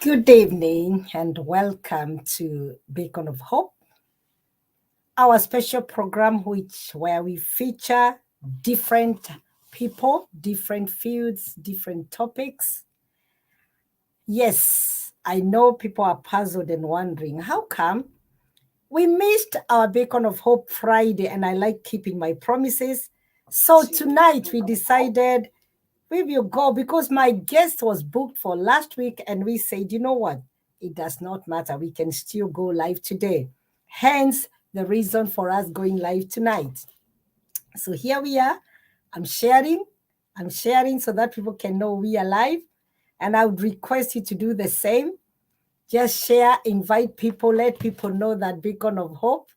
Good evening and welcome to Beacon of Hope, our special program where we feature different people, different fields, different topics. Yes, I know people are puzzled and wondering how come we missed our Beacon of Hope Friday, and I like keeping my promises. So tonight we decided we will go because my guest was booked for last week, and we said, you know what? It does not matter. We can still go live today. Hence, the reason for us going live tonight. So here we are. I'm sharing. I'm sharing so that people can know we are live. And I would request you to do the same. Just share, invite people, let people know that Beacon of Hope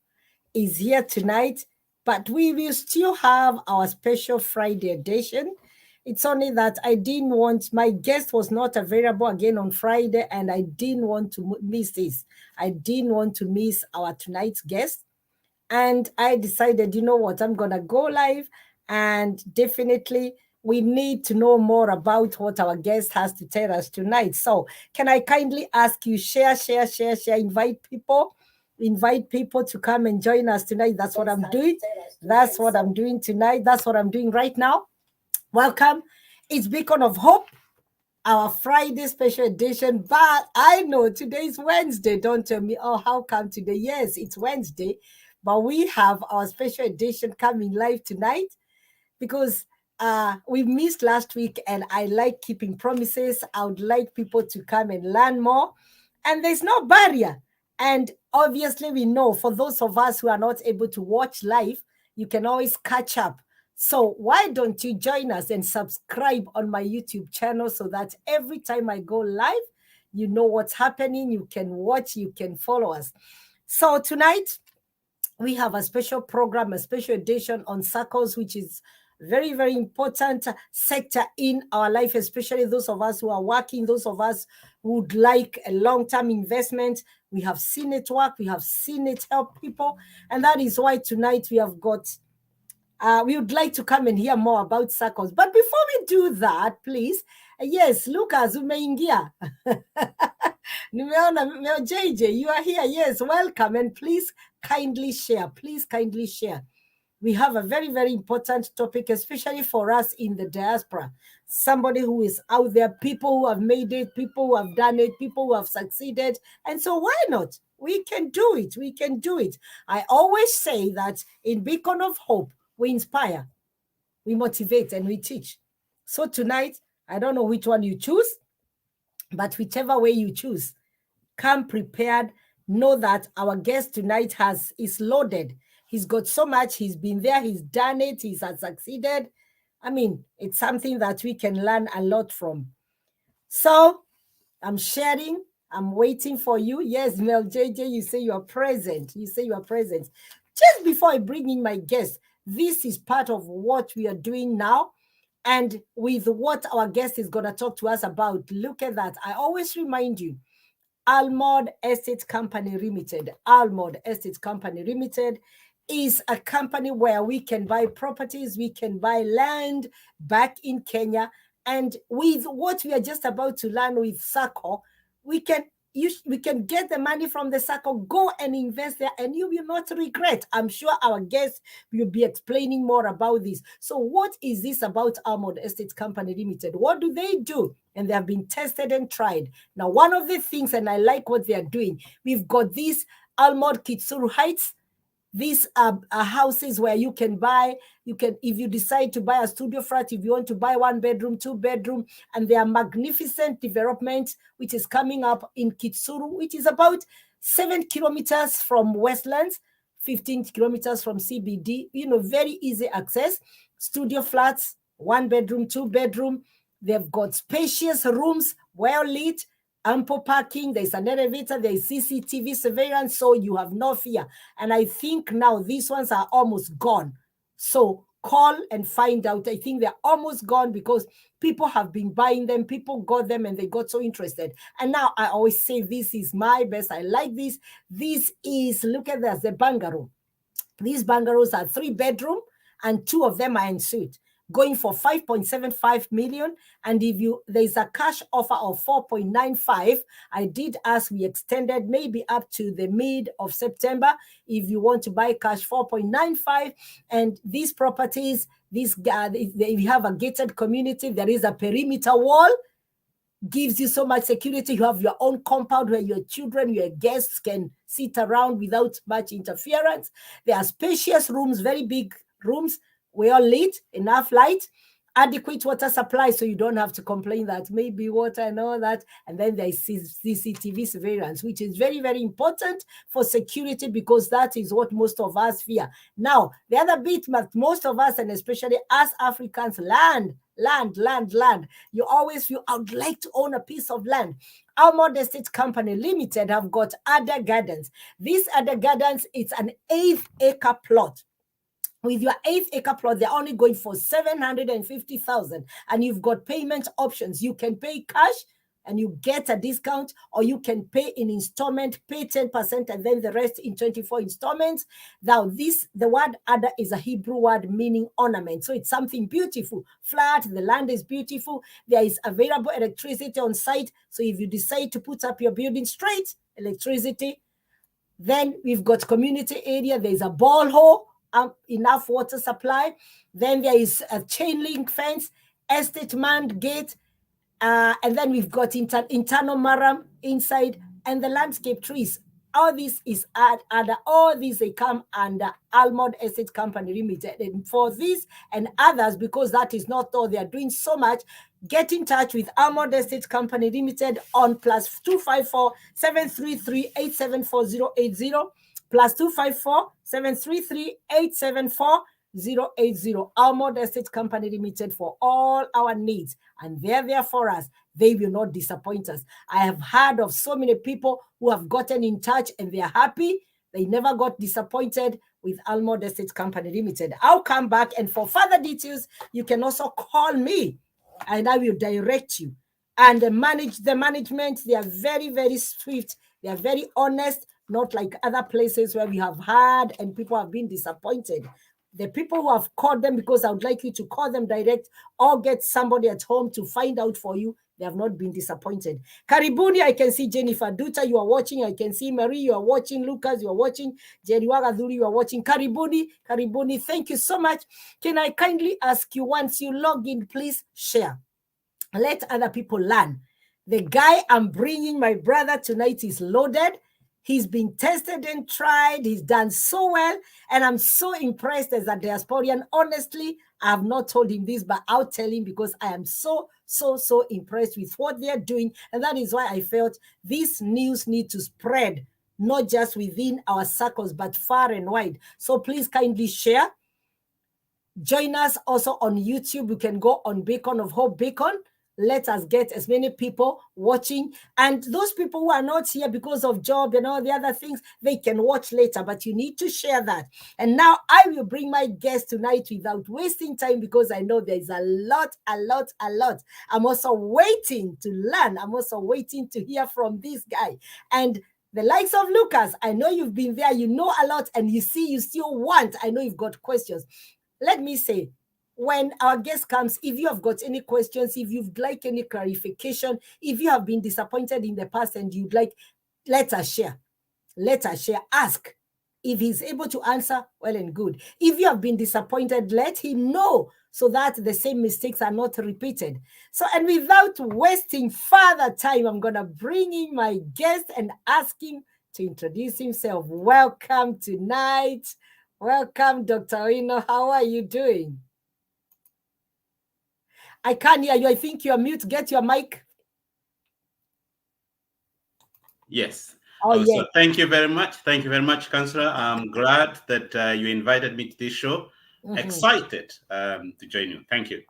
is here tonight. But we will still have our special Friday edition. It's only that I didn't want, my guest was not available again on Friday, and I didn't want to miss this. I didn't want to miss our tonight's guest. And I decided, you know what, I'm going to go live, and definitely we need to know more about what our guest has to tell us tonight. So can I kindly ask you, share, invite people to come and join us tonight. That's what I'm doing. That's what I'm doing tonight. That's what I'm doing right now. Welcome. It's Beacon of Hope, our Friday special edition. But I know today's Wednesday. Don't tell me, oh, how come today? Yes, it's Wednesday. But we have our special edition coming live tonight because we missed last week, and I like keeping promises. I would like people to come and learn more. And there's no barrier. And obviously, we know for those of us who are not able to watch live, you can always catch up. So why don't you join us and subscribe on my YouTube channel so that every time I go live, you know what's happening, you can watch, you can follow us. So tonight, we have a special program, a special edition on SACCOs, which is very, very important sector in our life, especially those of us who are working, those of us who would like a long-term investment. We have seen it work. We have seen it help people. And that is why tonight we have got, we would like to come and hear more about SACCOs. But before we do that, please, yes, Lucas, umeingia. Nimeona JJ, you are here. Yes, welcome. And please kindly share. Please kindly share. We have a very, very important topic, especially for us in the diaspora. Somebody who is out there, people who have made it, people who have done it, people who have succeeded. And so why not? We can do it. We can do it. I always say that in Beacon of Hope, we inspire, we motivate, and we teach. So tonight, I don't know which one you choose, but whichever way you choose, come prepared. Know that our guest tonight is loaded. He's got so much. He's been there. He's done it. He has succeeded. I mean, it's something that we can learn a lot from. So I'm sharing. I'm waiting for you. Yes, Mel JJ, you say you are present. You say you are present. Just before I bring in my guest, this is part of what we are doing now. And with what our guest is going to talk to us about, look at that. I always remind you, Almod Estate Company Limited. Almod Estate Company Limited is a company where we can buy properties, we can buy land back in Kenya. And with what we are just about to learn with SACCO, we can get the money from the SACCO, go and invest there, and you will not regret. I'm sure our guests will be explaining more about this. So what is this about Almod Estate Company Limited? What do they do? And they have been tested and tried. Now, one of the things, and I like what they are doing, we've got these Almod Kitsuru Heights. These are houses where you can buy, if you decide to buy a studio flat, if you want to buy 1 bedroom, 2 bedroom, and they are magnificent development, which is coming up in Kitsuru, which is about 7 kilometers from Westlands, 15 kilometers from CBD, very easy access. Studio flats, 1 bedroom, 2 bedroom. They've got spacious rooms, well lit, ample parking, there's an elevator, there's CCTV surveillance, so you have no fear. And I think now these ones are almost gone. So call and find out. I think they're almost gone because people have been buying them, people got them and they got so interested. And now I always say this is my best. I like this. This is, look at this, the bungalow. These bungalows are 3 bedroom and 2 of them are en suite. going for 5.75 million. And if there's a cash offer of 4.95, I did ask, we extended maybe up to the mid of September. If you want to buy cash, 4.95. And these properties, if you have a gated community, there is a perimeter wall, gives you so much security. You have your own compound where your children, your guests can sit around without much interference. There are spacious rooms, very big rooms, well lit, enough light, adequate water supply, so you don't have to complain that maybe water and all that. And then there is CCTV surveillance, which is very, very important for security, because that is what most of us fear. Now, the other bit, most of us, and especially us Africans, land. You always feel, I would like to own a piece of land. Almond Estate Company Limited have got Ada Gardens. This Ada Gardens, it's an 8-acre plot. With your 8-acre plot, they're only going for 750,000, and you've got payment options. You can pay cash and you get a discount, or you can pay in installment, pay 10%, and then the rest in 24 installments. Now, the word Ada is a Hebrew word meaning ornament. So it's something beautiful, flat, the land is beautiful. There is available electricity on site. So if you decide to put up your building straight, electricity. Then we've got community area. There's a borehole, enough water supply. Then there is a chain link fence, estate manned gate, and then we've got internal maram inside, and the landscape trees. All this is under all these, they come under Almond Estate Company Limited. And for this and others, because that is not all, they are doing so much, get in touch with Almond Estate Company Limited on +254 733 874080, +254 733 874080. Almond Estate Company Limited for all our needs, and they're there for us. They will not disappoint us. I have heard of so many people who have gotten in touch and they are happy. They never got disappointed with Almond Estate Company Limited. I'll come back, and for further details, you can also call me and I will direct you. And the management, they are very, very swift. They are very honest, not like other places where we have had and people have been disappointed. The people who have called them, because I would like you to call them direct, or get somebody at home to find out for you, they have not been disappointed. Karibuni, I can see Jennifer Duta, you are watching. I can see Marie, you are watching. Lucas, you are watching. Jerry Wagaduri, you are watching. Karibuni, thank you so much. Can I kindly ask you, once you log in, please share. Let other people learn. The guy I'm bringing, my brother, tonight is loaded. He's been tested and tried. He's done so well. And I'm so impressed as a diasporian. Honestly, I have not told him this, but I'll tell him, because I am so impressed with what they're doing. And that is why I felt this news need to spread, not just within our circles, but far and wide. So please kindly share. Join us also on YouTube. You can go on Beacon of Hope Beacon. Let us get as many people watching. And those people who are not here because of job and all the other things, they can watch later, but you need to share that. And now I will bring my guest tonight without wasting time, because I know there's a lot. I'm also waiting to learn. I'm also waiting to hear from this guy. And the likes of Lucas, I know you've been there, you know a lot, and you still want, I know you've got questions. Let me say, when our guest comes, if you have got any questions, if you'd like any clarification, if you have been disappointed in the past and you'd like, let us share. Ask. If he's able to answer, well and good. If you have been disappointed, let him know, so that the same mistakes are not repeated. So, and without wasting further time, I'm going to bring in my guest and ask him to introduce himself. Welcome tonight. Welcome, Dr. Oino. How are you doing? I can't hear you. I think you're mute. Get your mic. Yes. Yes. So thank you very much. Thank you very much, Councillor. I'm glad that you invited me to this show. Excited to join you. Thank you.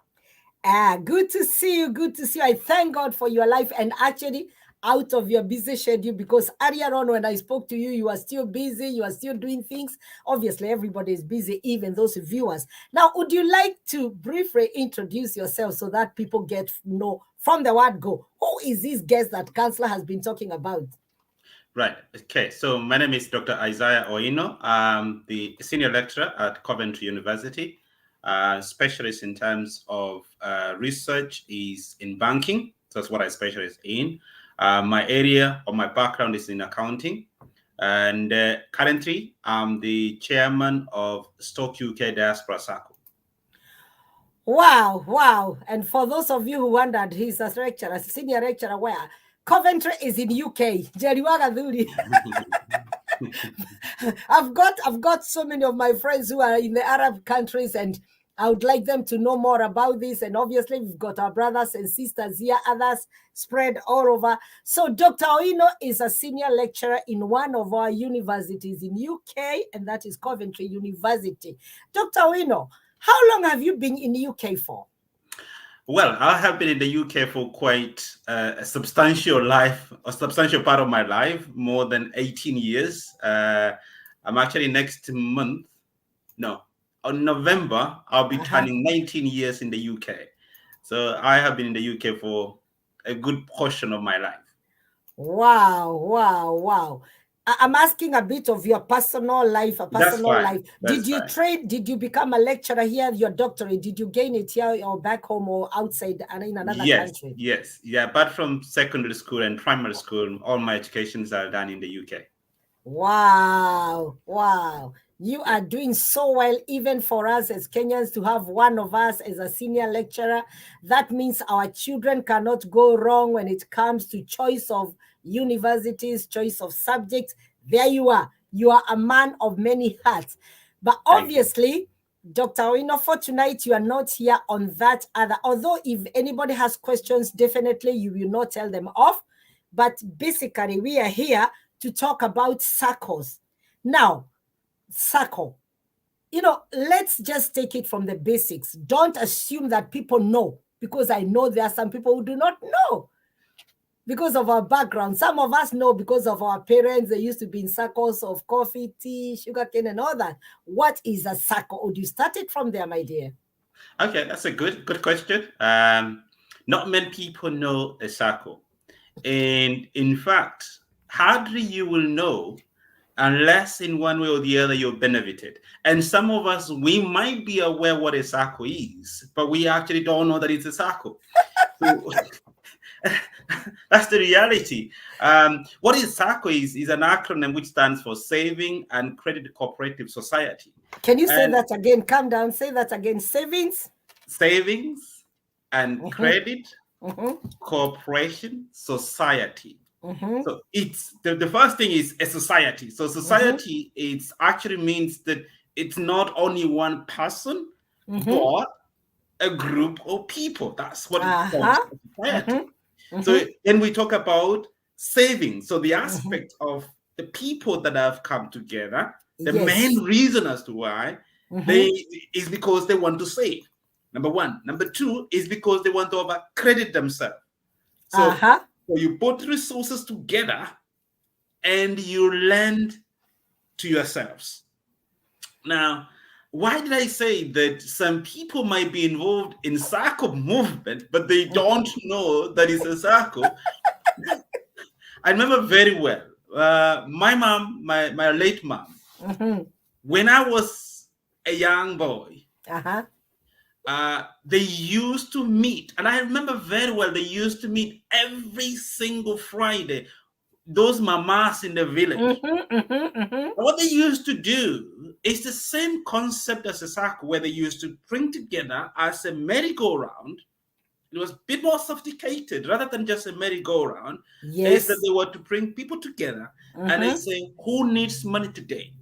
Good to see you. Good to see you. I thank God for your life, and actually out of your busy schedule, because earlier on when I spoke to you, you are still busy. You are still doing things. Obviously, everybody is busy, even those viewers. Now, would you like to briefly introduce yourself so that people get to know from the word go? Who is this guest that Councillor has been talking about? Right. Okay. So my name is Dr. Isaiah Oino. I'm the senior lecturer at Coventry University. Specialist in terms of research is in banking. So that's what I specialize in. My area or my background is in accounting. And currently, I'm the chairman of Stock UK Diaspora SACCO. Wow, wow. And for those of you who wondered, he's a lecturer, a senior lecturer where? Coventry is in UK. I've got so many of my friends who are in the Arab countries, and I would like them to know more about this. And obviously, we've got our brothers and sisters here, others spread all over. So Dr. Owino is a senior lecturer in one of our universities in UK, and that is Coventry University. Dr. Owino, how long have you been in the UK for? Well, I have been in the UK for quite a substantial part of my life, more than 18 years. I'm actually next month, on November, I'll be turning 19 years in the UK. So I have been in the UK for a good portion of my life. Wow, wow, wow. I'm asking a bit of your personal life, Did you train? Did you become a lecturer here? Your doctorate? Did you gain it here or back home or outside and in another country? Yes. Yeah. Apart from secondary school and primary school, all my educations are done in the UK. Wow, wow. You are doing so well, even for us as Kenyans to have one of us as a senior lecturer. That means our children cannot go wrong when it comes to choice of universities, choice of subjects. There you are. You are a man of many hats. But obviously, Dr. Owino, for tonight, you are not here on that other. Although if anybody has questions, definitely you will not tell them off. But basically, we are here to talk about SACCOs. Now, SACCO, let's just take it from the basics. Don't assume that people know, because I know there are some people who do not know because of our background. Some of us know because of our parents. They used to be in SACCOs of coffee, tea, sugarcane, and all that. What is a SACCO? Would you start it from there, my dear? Okay, that's a good question. Not many people know a SACCO. And in fact, hardly you will know unless in one way or the other you're benefited. And some of us, we might be aware what a SACCO is, but we actually don't know that it's a SACCO. So, that's the reality. What is SACCO is an acronym which stands for Saving and Credit Cooperative Society. Can you say that again? Calm down. Say that again. Savings and Credit Cooperation Society. So it's the first thing is a society. So society it actually means that it's not only one person, but a group of people. That's what it calls society. So then we talk about savings. So the aspect of the people that have come together, the main reason as to why is because they want to save. Number one. Number two is because they want to overcredit themselves. So, so you put resources together and you lend to yourselves. Now, why did I say that some people might be involved in SACCO movement, but they don't know that it's a SACCO? I remember very well, my mom, my late mom, when I was a young boy, they used to meet, and I remember very well, they used to meet every single Friday, those mamas in the village. What they used to do is the same concept as a SACCO, where they used to bring together as a merry-go-round. It was a bit more sophisticated rather than just a merry-go-round. Is that they were to bring people together and they say, who needs money today?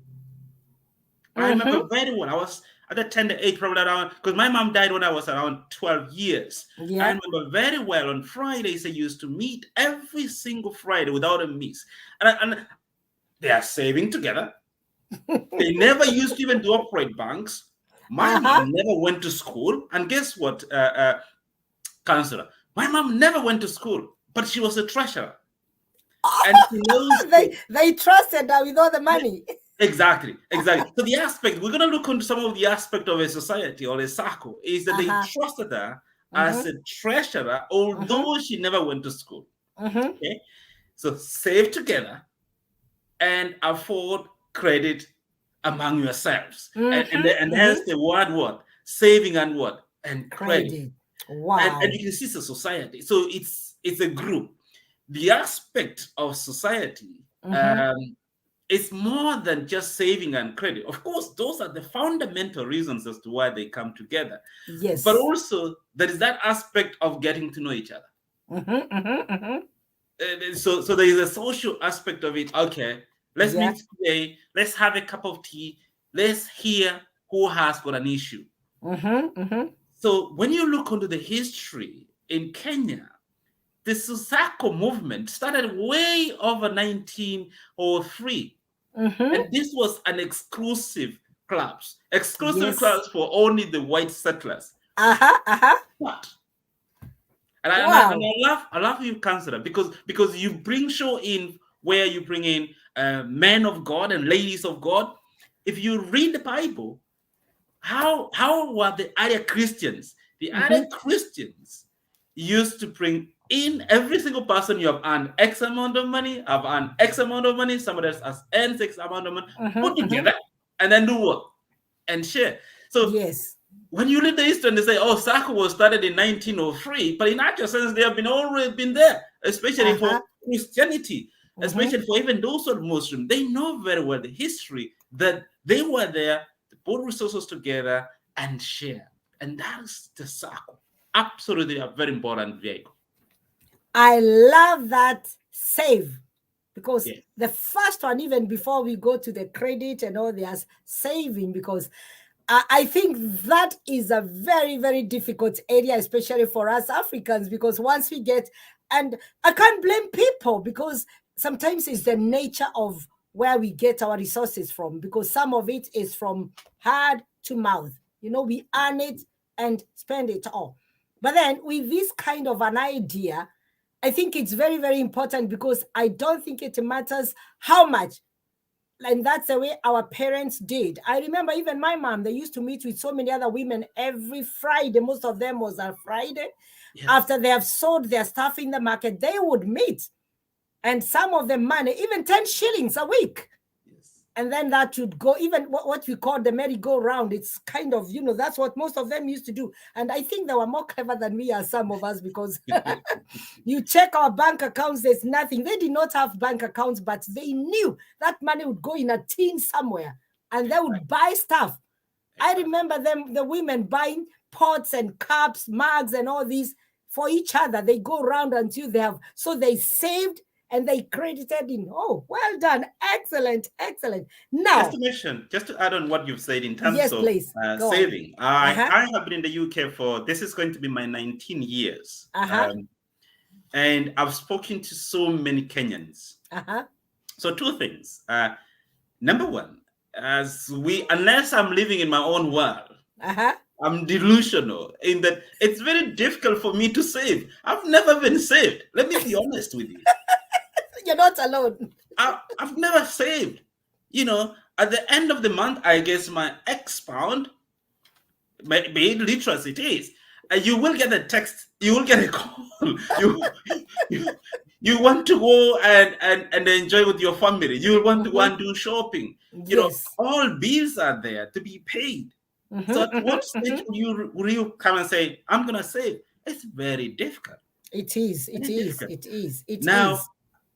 I remember very well. I was at the tender age, probably around, because my mom died when I was around 12 years. I remember very well on Fridays, they used to meet every single Friday without a miss. And they are saving together. They never used to even to operate banks. My mom never went to school. And guess what, Counselor? My mom never went to school, but she was a treasurer. And she knows they trusted her with all the money. Exactly. So the aspect, we're going to look into some of the aspect of a society or a SACCO, is that they trusted her as a treasurer, although she never went to school. Okay, so save together and afford credit among yourselves. And hence the word what? saving and what? And credit. Credit. Wow. And you can see it's a society. So it's a group. The aspect of society it's more than just saving and credit. Of course, those are the fundamental reasons as to why they come together. Yes. But also, there is that aspect of getting to know each other. So there is a social aspect of it. Okay, let's meet today. Let's have a cup of tea. Let's hear who has got an issue. So when you look into the history in Kenya, the SACCO movement started way over 1903. And this was an exclusive clubs for only the white settlers. But, and I love you, Counselor, because you show in where you bring in men of God and ladies of God. If you read the Bible, how were the earlier Christians? The earlier Christians used to bring in every single person. You have earned X amount of money, I've earned X amount of money, somebody else has earned X amount of money, put together and then do what? And share. So when you read the history and they say, oh, SACCO was started in 1903, but in actual sense, they have always been there, especially for Christianity, especially for even those who are Muslim. They know very well the history that they were there to put resources together and share. And that's the SACCO. Absolutely a very important vehicle. I love that save, because the first one, even before we go to the credit and all, there's saving, because I think that is a very, very difficult area, especially for us Africans, because once we get, and I can't blame people, because sometimes it's the nature of where we get our resources from, because some of it is from hand to mouth. We earn it and spend it all. But then with this kind of an idea, I think it's very, very important, because I don't think it matters how much. And that's the way our parents did. I remember even my mom, they used to meet with so many other women every Friday. Most of them was on Friday. After they have sold their stuff in the market, they would meet. And some of them money, even 10 shillings a week. And then that would go, even what we call the merry-go-round. It's kind of, that's what most of them used to do. And I think they were more clever than we are, some of us, because you check our bank accounts, there's nothing. They did not have bank accounts, but they knew that money would go in a tin somewhere, and they would buy stuff. I remember the women buying pots and cups, mugs, and all these for each other. They go around until they have, so they saved, and they credited in. Oh, well done. Excellent. Now, just to add on what you've said in terms of saving. I have been in the UK for, this is going to be my 19 years. And I've spoken to so many Kenyans. So two things. Number one, unless I'm living in my own world, I'm delusional in that it's very difficult for me to save. I've never been saved. Let me be honest with you. You're not alone. I've never saved. At the end of the month, I guess my X pound, be it literacy it is, you will get a text, you will get a call. You want to go and enjoy with your family. You will want to go and do shopping. All bills are there to be paid. So at what stage will you come and say, I'm going to save? It's very difficult. It is. Now,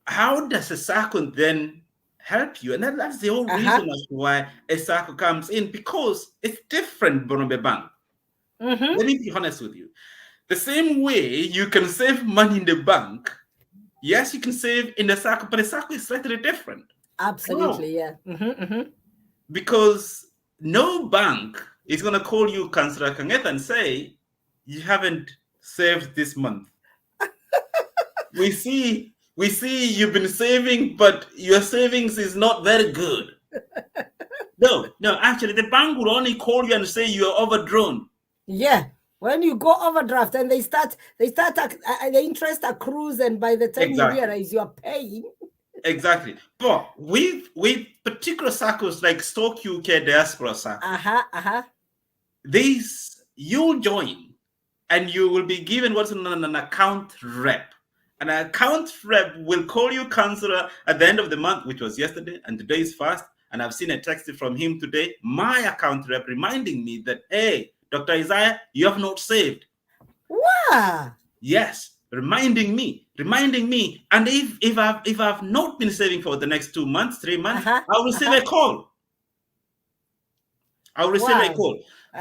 how does a SACCO then help you? And that's the whole reason as to why a SACCO comes in, because it's different from a bank. Let me be honest with you. The same way you can save money in the bank, yes, you can save in the SACCO, but the SACCO is slightly different. Absolutely, Because no bank is going to call you, Councillor Kangeta, and say, you haven't saved this month. We see you've been saving, but your savings is not very good. No, actually, the bank will only call you and say you're overdrawn. Yeah. When you go overdraft and the interest accrues, and by the time you realize you are paying. Exactly. But with particular SACCOs like Stock UK Diaspora SACCO, these you'll join and you will be given what's known an account rep. An account rep will call you, Councillor, at the end of the month, which was yesterday, and today is first. And I've seen a text from him today, my account rep, reminding me that, hey, Dr. Isaiah, you have not saved. Wow. Yes, reminding me. And if I've not been saving for the next 2 months, 3 months, I'll receive a call.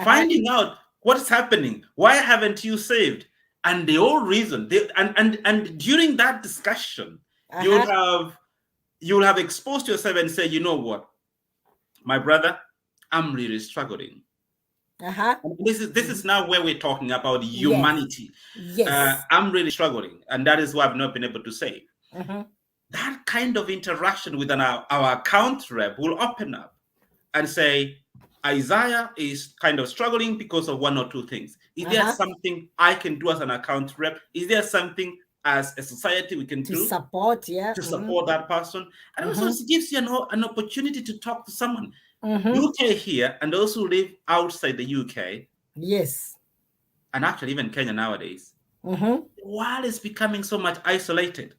Finding out what's happening. Why haven't you saved? And the whole reason. And during that discussion, you'll have exposed yourself and say, you know what, my brother, I'm really struggling. This is now where we're talking about humanity. Yes. I'm really struggling, and that is why I've not been able to save. That kind of interaction with our account rep will open up and say, Isaiah is kind of struggling because of one or two things. Is there something I can do as an account rep? Is there something as a society we can do to support that person? And also it gives you an opportunity to talk to someone. UK here, and those who live outside the UK. Yes. And actually even Kenya nowadays. The world is becoming so much isolated.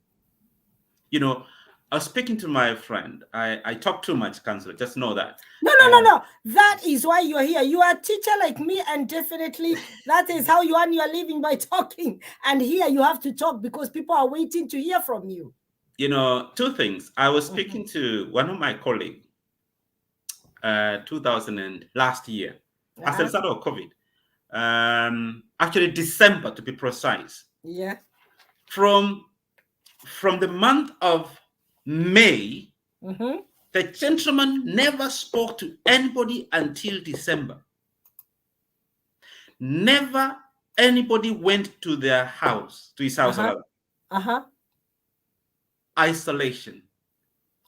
You know, I was speaking to my friend. I talk too much, Counselor. Just know that. No. That is why you're here. You are a teacher like me, and definitely that is how you earn your living, by talking. And here you have to talk because people are waiting to hear from you. You know, two things. I was speaking to one of my colleagues, 2000 and last year, as a result of COVID. Actually, December to be precise. Yeah. From the month of May, the gentleman never spoke to anybody until December. Never anybody went to their house, to his house. Isolation.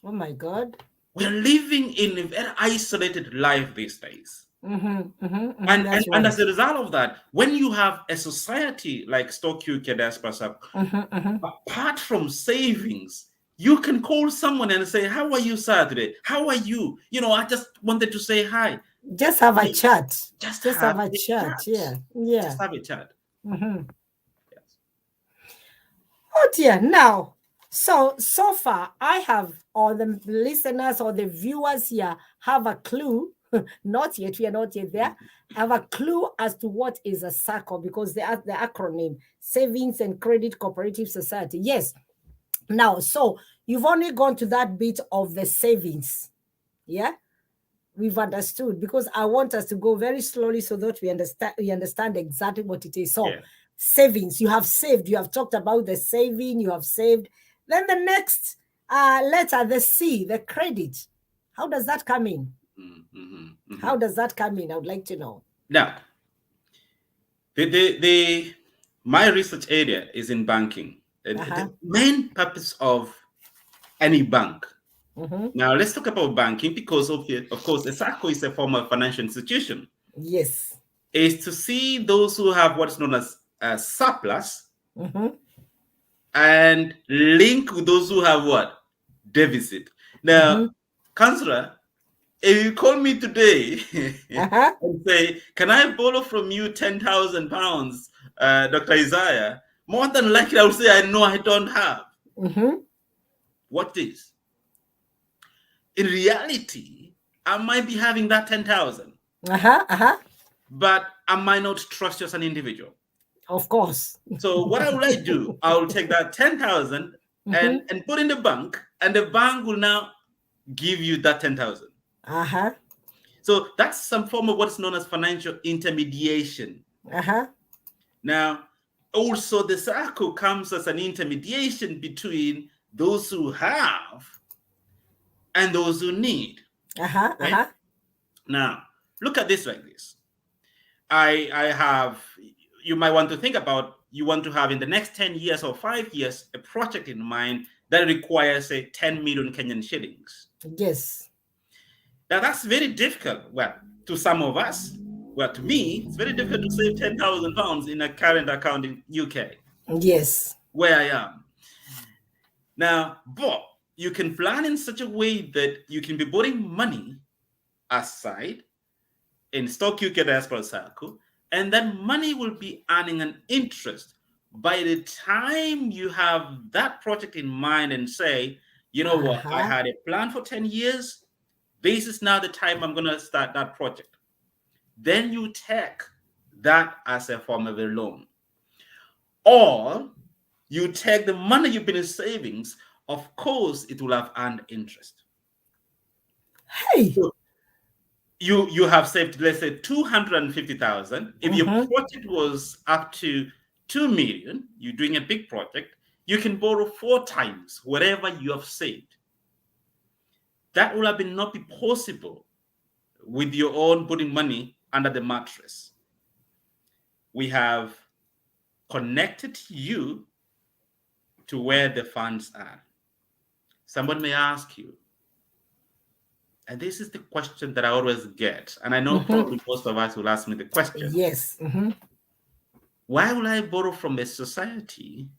Oh my God. We're living in a very isolated life these days. And as a result of that, when you have a society like Stock UK Diaspora SACCO, apart from savings, you can call someone and say, how are you, sir, today? How are you? You know, I just wanted to say hi. Just have a chat. Just have a chat. Yeah. Just have a chat. Yes. Oh dear. Now, so far, I have, or the listeners or the viewers here have a clue. Not yet, we are not yet there. Have a clue as to what is a SACCO, because the acronym, Savings and Credit Cooperative Society. Yes. Now, so you've only gone to that bit of the savings. Yeah, we've understood, because I want us to go very slowly so that we understand exactly what it is. So savings, you have saved, you have talked about the saving, you have saved. Then the next letter, the C, the credit. How does that come in? How does that come in? I would like to know. Now, my research area is in banking. The main purpose of any bank. Now, let's talk about banking, because of course, a SACCO is a form of financial institution. Yes. Is to see those who have what's known as a surplus and link with those who have what? Deficit. Now, Councillor, if you call me today and say, can I borrow from you £10,000, Dr. Isaiah? More than likely, I will say, I know I don't have. What is? In reality, I might be having that 10,000. But I might not trust you as an individual. Of course. So what I will do, I will take that 10,000 and put in the bank, and the bank will now give you that 10,000. So that's some form of what's known as financial intermediation. Now, also the SACCO comes as an intermediation between those who have and those who need. Right? Now, look at this like this. I have, you might want to think about, you want to have in the next 10 years or 5 years, a project in mind that requires, say, 10 million Kenyan shillings. Yes. Now, that's very difficult. Well, to some of us, well, to me, it's very difficult to save £10,000 in a current account in UK. Yes. Where I am. Now, but you can plan in such a way that you can be putting money aside in Stock UK Diaspora SACCO, and that money will be earning an interest by the time you have that project in mind and say, you know what, I had a plan for 10 years. This is now the time I'm going to start that project. Then you take that as a form of a loan. Or you take the money you've been in savings, of course, it will have earned interest. Hey. So you have saved, let's say, 250,000. If your project was up to 2 million, you're doing a big project, you can borrow 4 times whatever you have saved. That would have been not be possible with your own putting money under the mattress. We have connected you to where the funds are. Someone may ask you, and this is the question that I always get, and I know probably most of us will ask me the question. Yes. Why will I borrow from a society,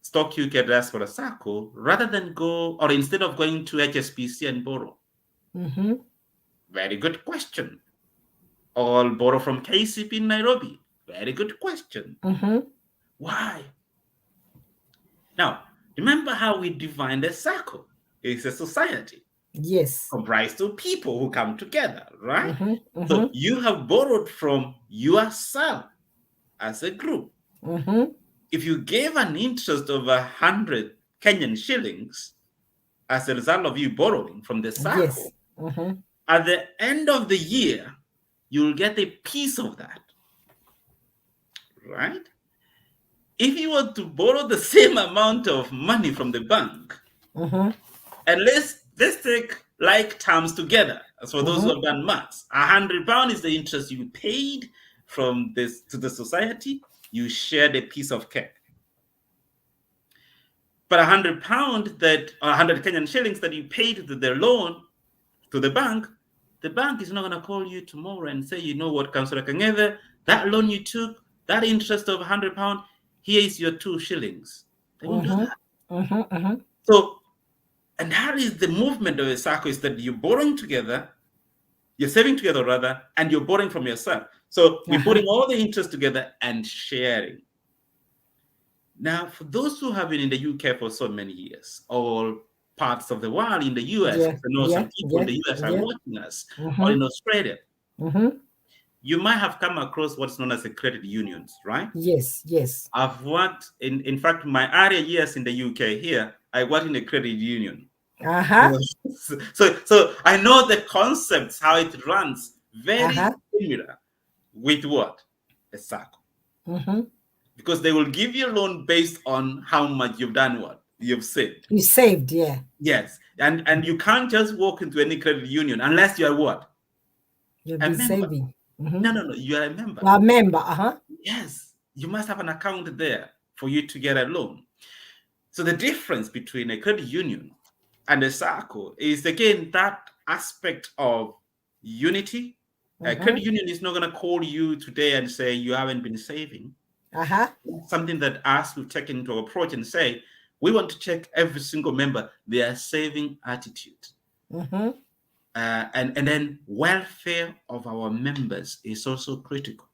Stock UK Diaspora SACCO, rather than go, or instead of going to HSBC and borrow? Very good question. Or borrow from KCP in Nairobi? Very good question. Why? Now, remember how we defined a SACCO? It's a society. Yes. Comprised of people who come together, right? So you have borrowed from yourself as a group. If you gave an interest of 100 Kenyan shillings as a result of you borrowing from the SACCO, at the end of the year, you'll get a piece of that, right? If you were to borrow the same amount of money from the bank, and let's take like terms together. As for those who have done maths, £100 is the interest you paid from this to the society. You shared a piece of cake. But £100 that, or 100 Kenyan shillings that you paid to the loan to the bank is not going to call you tomorrow and say, you know what, Councillor Kangeve, that loan you took, that interest of £100, here is your 2 shillings. They won't do that. So, and that is the movement of a SACCO, is that you're borrowing together, you're saving together rather, and you're borrowing from yourself. So we're putting all the interest together and sharing. Now, for those who have been in the UK for so many years, all parts of the world, in the US, I know some people in the US are watching us, or in Australia, you might have come across what's known as a credit unions, right? Yes, yes. I've worked in fact, my earlier years in the UK here, I worked in a credit union. So I know the concepts, how it runs, very similar with what? A SACCO. Because they will give you a loan based on how much you've done, what? You've saved. You saved, yeah. Yes. And you can't just walk into any credit union unless you are what? You'll be saving. No, you are a member. A member, Yes. You must have an account there for you to get a loan. So the difference between a credit union and a SACCO is, again, that aspect of unity. A credit union is not going to call you today and say you haven't been saving. Something that us will take into our approach and say, we want to check every single member, their saving attitude. And then welfare of our members is also critical.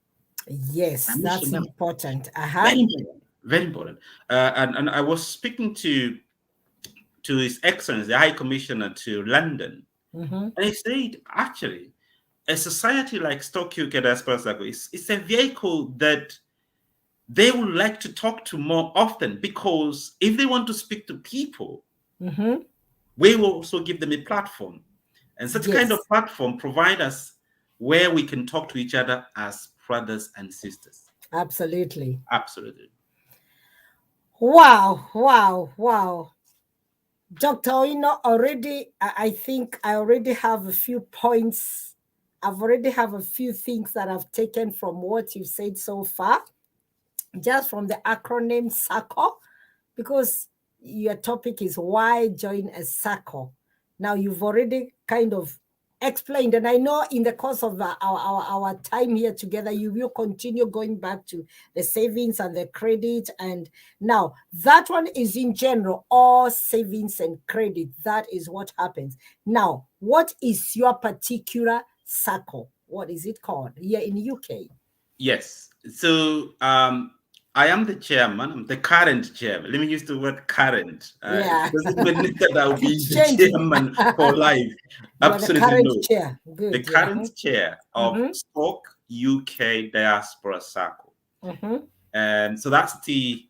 Yes, that's important. Very important. Very important. And I was speaking to His Excellency, the High Commissioner to London, and he said, actually, a society like Stock UK Diaspora SACCO is a vehicle that they would like to talk to more often, because if they want to speak to people, we will also give them a platform. And such kind of platform provide us where we can talk to each other as brothers and sisters. Absolutely. Absolutely. Wow. Dr. Oino, already, I think I already have a few points. I've already have a few things that I've taken from what you've said so far, just from the acronym SACCO, because your topic is why join a SACCO. Now, you've already kind of explained, and I know in the course of our time here together, you will continue going back to the savings and the credit. And now that one is in general, all savings and credit. That is what happens. Now, what is your particular SACCO? What is it called here in the UK? Yes. So I am the chairman. I'm the current chairman. Let me use the word current. It doesn't mean that I'll be the chairman for life. Absolutely the current no. chair. Good. The current chair of Stock UK Diaspora SACCO. And so that's the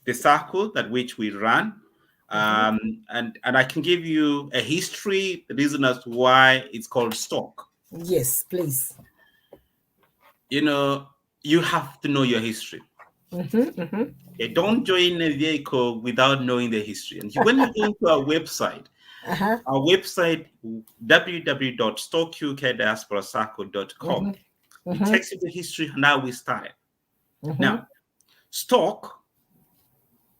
SACCO that which we run. And I can give you a history, the reason as to why it's called stock. Yes, please. You know, you have to know your history. Okay, don't join a vehicle without knowing the history. And when you go into our website, www.stockukdiasporasacco.com, it takes you to history and how we started. Now, Stock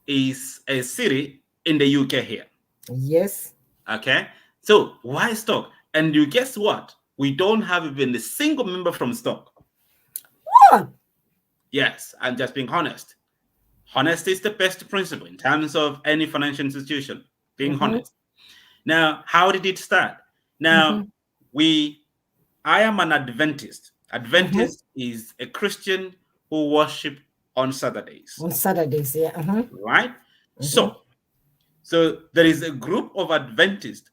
is a city in the UK here. Yes. Okay. So why Stock? And you guess what? We don't have even a single member from Stock. What? Yes, I'm just being honest. Honesty is the best principle in terms of any financial institution, being honest. Now, how did it start? Now, I am an Adventist. Adventist is a Christian who worship on Saturdays. On Saturdays, yeah. Right? So there is a group of Adventists,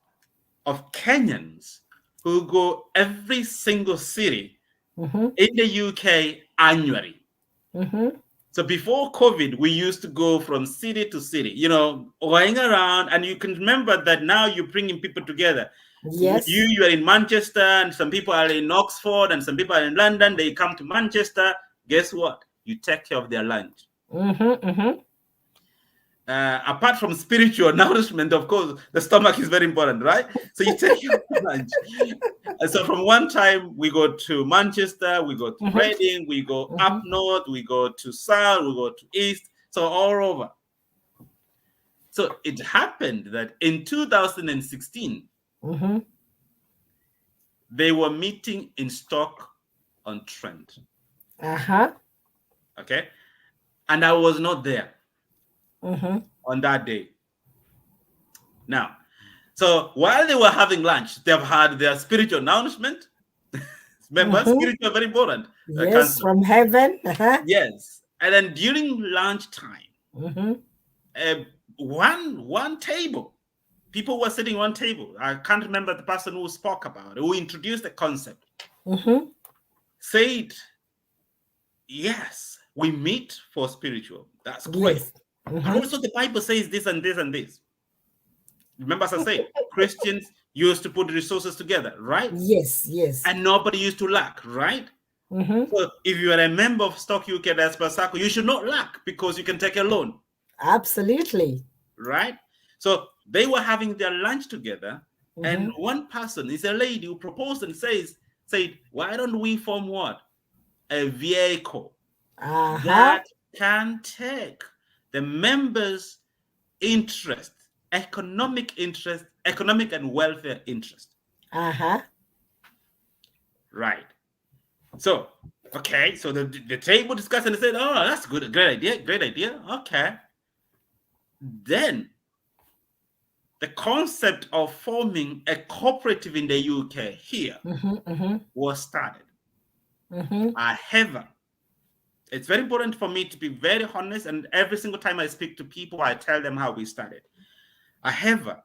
of Kenyans, who go every single city in the UK annually. So before COVID, we used to go from city to city, going around, and you can remember that now you're bringing people together. Yes. You are in Manchester, and some people are in Oxford, and some people are in London. They come to Manchester. Guess what? You take care of their lunch. Apart from spiritual nourishment, of course, the stomach is very important, right? So you take your lunch. And so from one time, we go to Manchester, we go to Reading, we go up north, we go to south, we go to east, so all over. So it happened that in 2016, they were meeting in Stock-on-Trent. Okay? And I was not there on that day. Now, so while they were having lunch, they've had their spiritual announcement. Remember, spiritual very important. Yes, from heaven. Yes. And then during lunchtime, one table, people were sitting one table. I can't remember the person who spoke about it, who introduced the concept. Said, yes, we meet for spiritual. That's great. Yes. And also the Bible says this and this and this. Remember, as I said, Christians used to put resources together, right? Yes, yes. And nobody used to lack, right? So if you are a member of Stock UK Diaspora SACCO, you should not lack because you can take a loan. Absolutely. Right? So they were having their lunch together, and one person is a lady who proposed and said, why don't we form what? A vehicle that can take the members' interest, economic and welfare interest. Right. So, okay, so the table discussed and they said, oh, that's good, great idea. Okay. Then the concept of forming a cooperative in the UK here was started. However, it's very important for me to be very honest, and every single time I speak to people, I tell them how we started. However,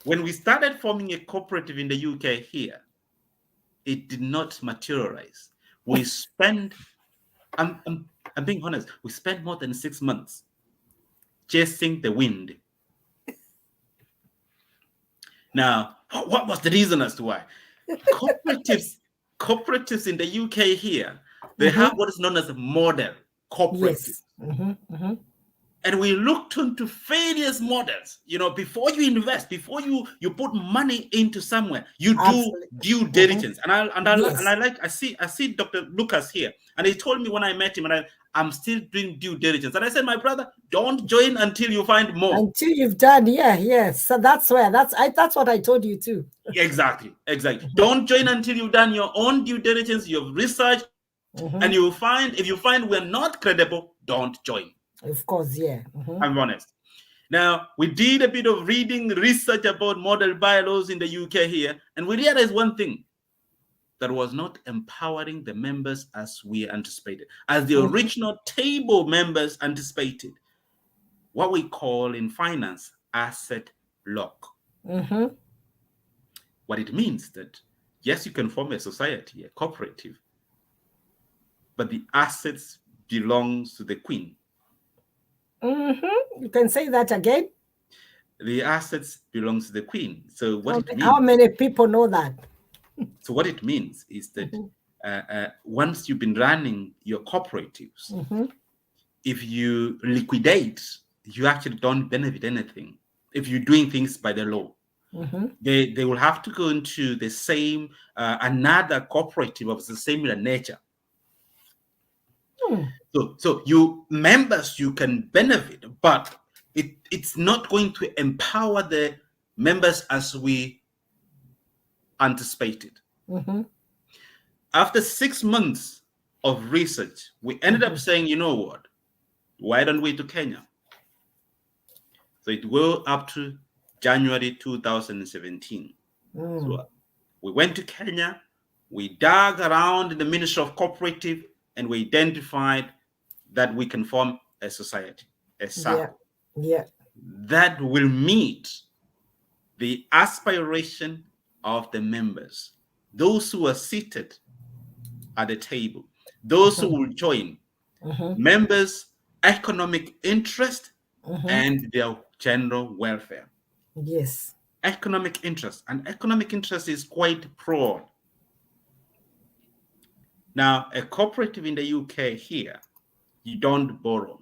when we started forming a cooperative in the UK here, it did not materialize. We spent, I'm being honest, we spent more than 6 months chasing the wind. Now, what was the reason as to why? Cooperatives in the UK here, they have what is known as a model cooperative. Yes. And we looked into various models. Before you invest, before you put money into somewhere, you do due diligence. I see Dr. Lucas here, and he told me when I met him, and I'm still doing due diligence. And I said, my brother, don't join until you find more. Until you've done, yes. So that's what I told you too. Exactly. Don't join until you've done your own due diligence, you've researched, and if you find we're not credible, don't join. Of course, yeah. I'm honest. Now, we did a bit of research about model bylaws in the UK here, and we realized one thing that was not empowering the members as we anticipated, as the original table members anticipated, what we call in finance asset lock. What it means that, yes, you can form a society, a cooperative, but the assets belongs to the queen. You can say that again. The assets belongs to the queen. So How many people know that? So what it means is that once you've been running your cooperatives, if you liquidate, you actually don't benefit anything. If you're doing things by the law, they will have to go into the same another cooperative of the similar nature. So you members, you can benefit, but it's not going to empower the members as we anticipated. After 6 months of research, we ended up saying, you know what? Why don't we to Kenya? So it will up to January 2017. So we went to Kenya, we dug around in the Ministry of Cooperative, and we identified that we can form a society, a SACCO, that will meet the aspiration of the members, those who are seated at the table, those who will join, members' economic interest and their general welfare. Yes. Economic interest. And economic interest is quite broad. Now, a cooperative in the UK here, you don't borrow.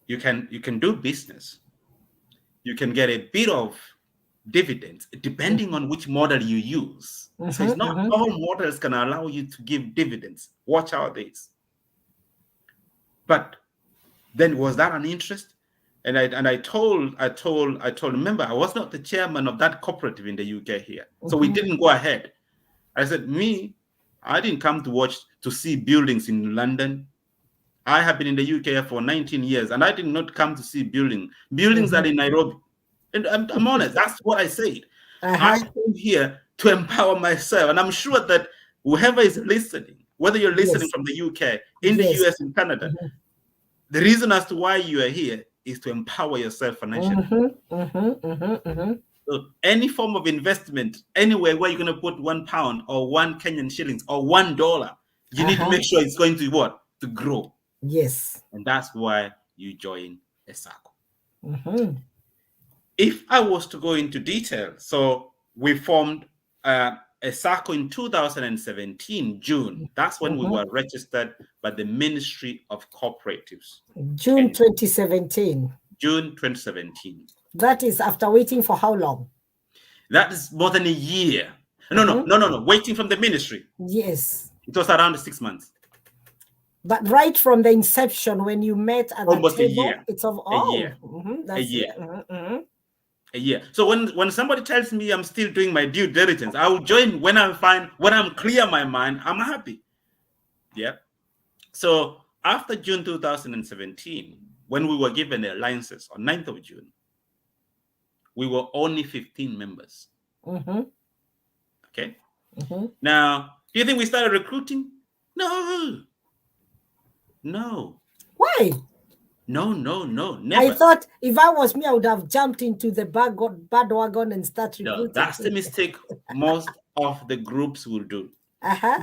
You can do business. You can get a bit of dividends depending on which model you use. So it's not all models can allow you to give dividends. Watch out this. But then was that an interest? And I told, remember, I was not the chairman of that cooperative in the UK here. So we didn't go ahead. I said, I didn't come to see buildings in London. I have been in the UK for 19 years, and I did not come to see buildings. Buildings are in Nairobi. And I'm honest, that's what I said. I came here to empower myself. And I'm sure that whoever is listening, whether you're listening from the UK, in the US, in Canada, the reason as to why you are here is to empower yourself financially. So any form of investment, anywhere where you're going to put £1 or 1 Kenyan shillings or $1, you need to make sure it's going to what? To grow. Yes. And that's why you join a SACCO. If I was to go into detail, so we formed a SACCO in 2017, June. That's when we were registered by the Ministry of Cooperatives. June 2017. June 2017. That is after waiting for how long? That is more than a year. No. Waiting from the ministry. Yes. It was around 6 months. But right from the inception, when you met at almost the table, a year. It's of a year. That's a year. A year. So when somebody tells me I'm still doing my due diligence, I will join when I'm fine, when I'm clear my mind, I'm happy. Yeah. So after June 2017, when we were given the licenses on 9th of June, we were only 15 members. Okay. Now, do you think we started recruiting? No. Why? No, never. I thought if I was me, I would have jumped into the bandwagon and start recruiting. No, that's the mistake most of the groups will do.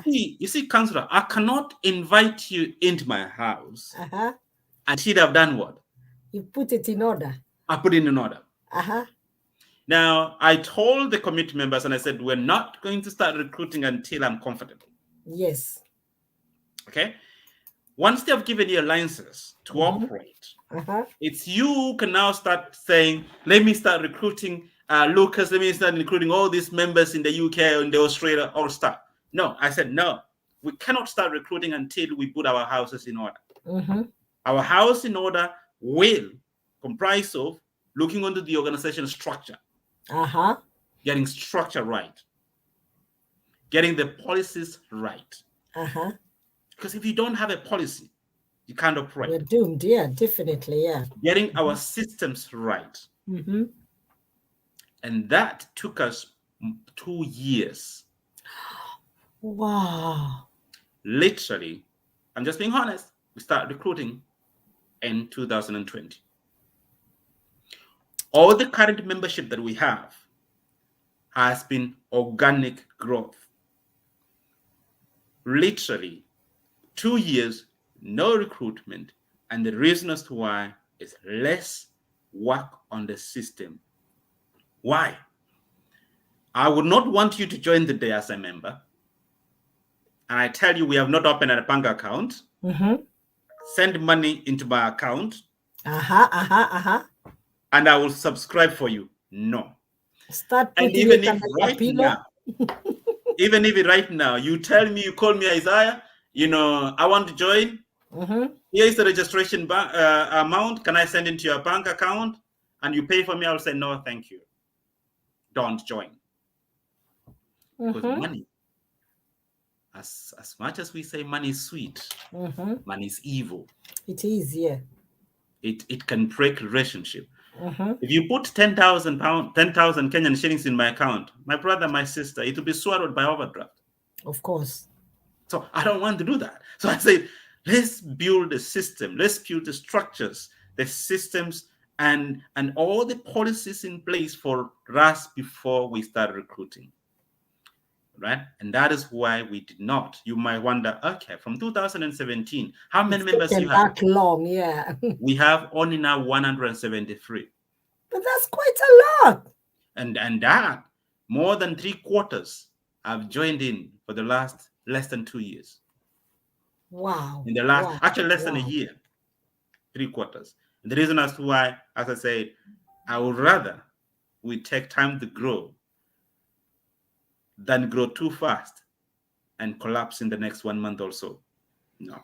You see, Councillor, I cannot invite you into my house until I've done what? You put it in order. I put it in order. Now, I told the committee members and I said, we're not going to start recruiting until I'm comfortable. Yes. Okay? Once they have given you licenses to operate, it's you who can now start saying, let me start recruiting Lucas, let me start recruiting all these members in the UK or in the Australia, all stuff. No, I said, no, we cannot start recruiting until we put our houses in order. Our house in order will comprise of looking into the organization structure, getting structure right, getting the policies right. Because if you don't have a policy, you can't operate. We're doomed, yeah, definitely, yeah. Getting our systems right. And that took us 2 years. Wow. Literally, I'm just being honest, we started recruiting in 2020. All the current membership that we have has been organic growth. literally 2 years, no recruitment. And the reason as to why is less work on the system. Why? I would not want you to join the day as a member. And I tell you, we have not opened a bank account. Send money into my account. And I will subscribe for you. No. Start And putting even it if under right pillow. now, even if right now you tell me, you call me Isaiah, I want to join. Here is the registration amount. Can I send into your bank account? And you pay for me? I'll say, no, thank you. Don't join. Because money, as much as we say money is sweet, money is evil. It is, yeah. It can break relationship. If you put 10,000 Kenyan shillings in my account, my brother, my sister, it will be swallowed by overdraft. Of course. So I don't want to do that. So I say, let's build a system. Let's build the structures, the systems, and all the policies in place for us before we start recruiting. Right? And that is why we did not. You might wonder, okay, from 2017, how many members you have? That long, yeah. We have only now 173. But that's quite a lot. And that, more than 3/4 have joined in for the last less than 2 years. Wow. In the last, actually less than a year, 3/4. And the reason as to why, as I said, I would rather we take time to grow than grow too fast and collapse in the next 1 month or so. No.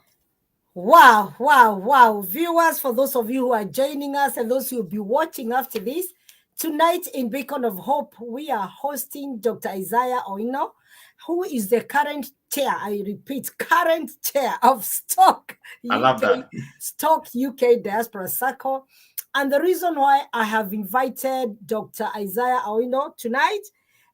Wow, wow, wow. Viewers, for those of you who are joining us and those who will be watching after this, tonight in Beacon of Hope, we are hosting Dr. Isaiah Oino, who is the current chair, I repeat, current chair of Stock UK Diaspora SACCO. And the reason why I have invited Dr. Isaiah Oino tonight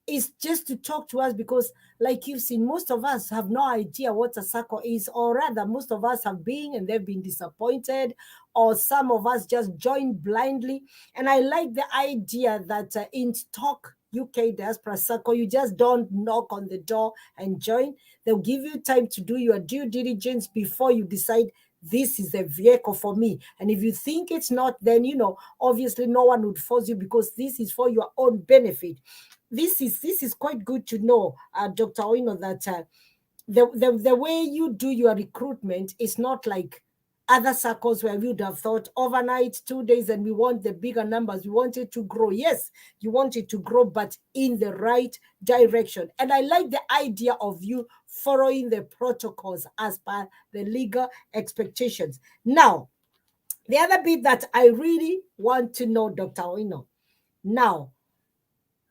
is just to talk to us because, like you've seen, most of us have no idea what a SACCO is, or rather, most of us have been and they've been disappointed, or some of us just joined blindly. And I like the idea that in Stock UK Diaspora SACCO, you just don't knock on the door and join. They'll give you time to do your due diligence before you decide this is a vehicle for me. And if you think it's not, then, obviously no one would force you because this is for your own benefit. This is quite good to know, Dr. Oino, that the way you do your recruitment is not like other SACCOs where we would have thought overnight, 2 days, and we want the bigger numbers. We want it to grow. Yes, you want it to grow, but in the right direction. And I like the idea of you following the protocols as per the legal expectations. Now, the other bit that I really want to know, Dr. Oino, now,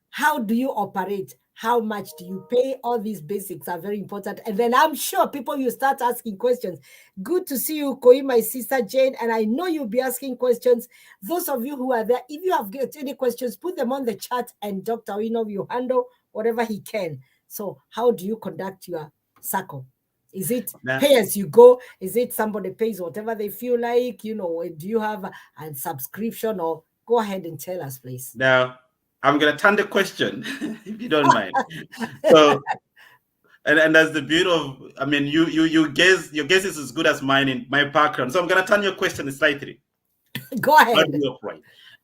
how do you operate? How much do you pay? All these basics are very important. And then I'm sure people will start asking questions. Good to see you, Koi, my sister Jane. And I know you'll be asking questions. Those of you who are there, if you have got any questions, put them on the chat and Dr. Oino will handle whatever he can. So how do you conduct your SACCO? Is it pay as you go? Is it somebody pays whatever they feel like? Do you have a subscription? Or go ahead and tell us, please. Now, I'm going to turn the question, if you don't mind. So, and that's the beauty of, you guess, your guess is as good as mine in my background. So I'm going to turn your question slightly. Go ahead.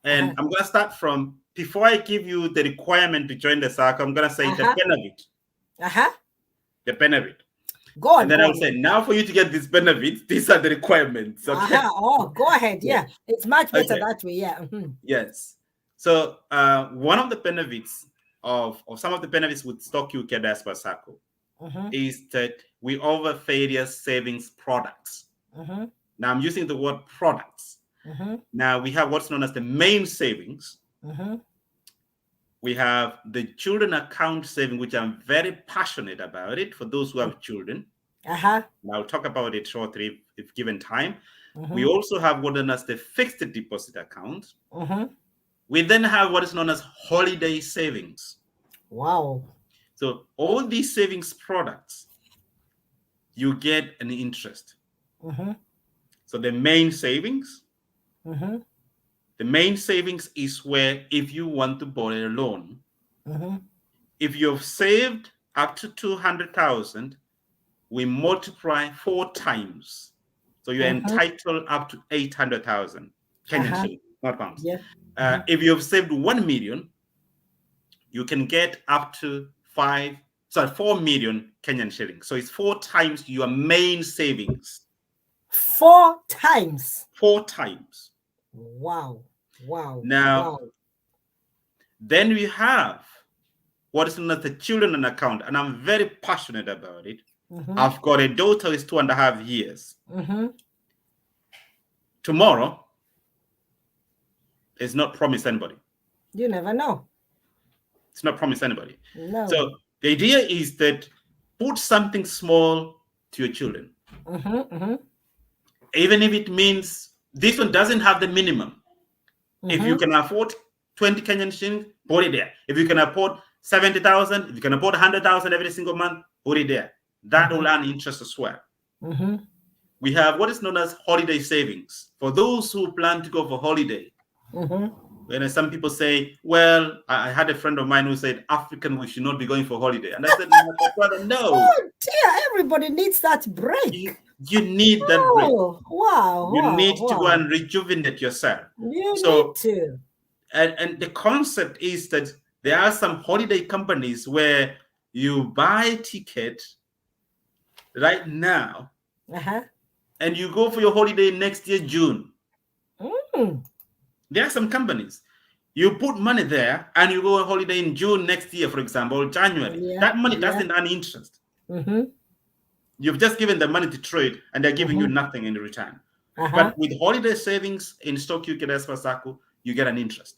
And I'm going to start from, before I give you the requirement to join the SACCO, I'm going to say the benefit. The benefit. Go on. And then I'll say, now for you to get these benefits, these are the requirements. Okay. Oh, go ahead. Yeah. It's much better that way. Yeah. Yes. So one of the benefits of some of the benefits with Stock UK Diaspora SACCO is that we offer various savings products. Now I'm using the word products. Now we have what's known as the main savings. We have the children account saving, which I'm very passionate about it for those who have children. And I'll talk about it shortly if given time. We also have what is known as the fixed deposit account. We then have what is known as holiday savings. Wow. So all these savings products, you get an interest. So the main savings, the main savings is where if you want to borrow a loan, if you've saved up to 200,000, we multiply 4 times. So you're entitled up to 800,000 Kenyan shillings, not pounds. Yeah. If you have saved 1 million, you can get up to 4 million Kenyan shillings. So it's 4 times your main savings. 4 times. 4 times. Wow. Wow. Now, wow. Then we have what is known as the children account, and I'm very passionate about it. I've got a daughter who is 2.5 years. Tomorrow is not promised anybody. You never know. It's not promised anybody. No. So the idea is that put something small to your children. Even if it means this one doesn't have the minimum. If you can afford 20 Kenyan shillings, put it there. If you can afford 70,000, if you can afford 100,000 every single month, put it there. That will earn interest as well. We have what is known as holiday savings. For those who plan to go for holiday, when some people say, well, I had a friend of mine who said, African, we should not be going for holiday. And I said, no. Oh, dear, everybody needs that break. You need that break. Wow. You need to go and rejuvenate yourself. You need to. And the concept is that there are some holiday companies where you buy a ticket right now and you go for your holiday next year, June. There are some companies. You put money there and you go on holiday in June next year, for example, or January. That money doesn't earn interest. You've just given the money to trade and they're giving you nothing in return. But with holiday savings in Stock UK SACCO, you get an interest.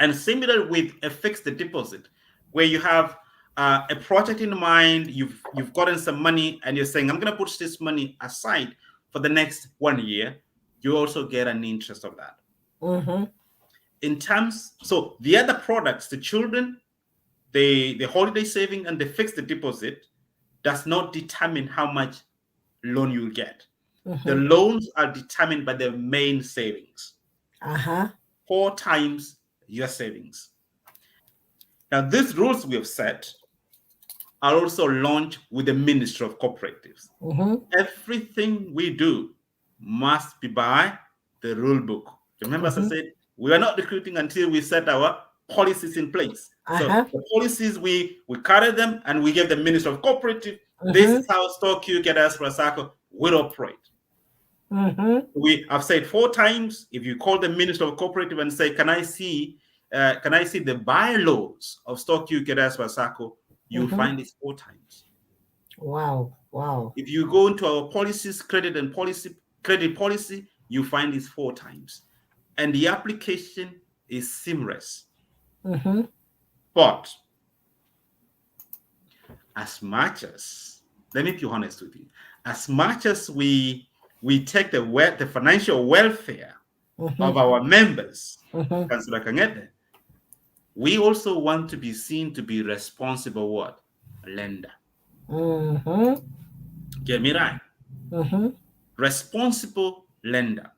And similar with a fixed deposit, where you have a project in mind, you've gotten some money and you're saying, I'm going to put this money aside for the next 1 year, you also get an interest of that. So the other products, the children, the holiday saving and the fixed deposit does not determine how much loan you'll get. The loans are determined by the main savings. 4 times your savings. Now, these rules we have set are also launched with the Ministry of Cooperatives. Everything we do must be by the rule book. Remember, as I said, we are not recruiting until we set our policies in place. So the policies, we carry them and we give the Ministry of Cooperative. This is how Stock UK SACCO will operate. I've said 4 times. If you call the Minister of Cooperative and say, can I see the bylaws of Stock UK SACCO, you'll find it 4 times. Wow. If you go into our policies, credit policy, you find it 4 times. And the application is seamless. But as much as, let me be honest with you, as much as we take the financial welfare of our members, Councillor Kangete, we also want to be seen to be responsible lender. Get me right? Responsible lender.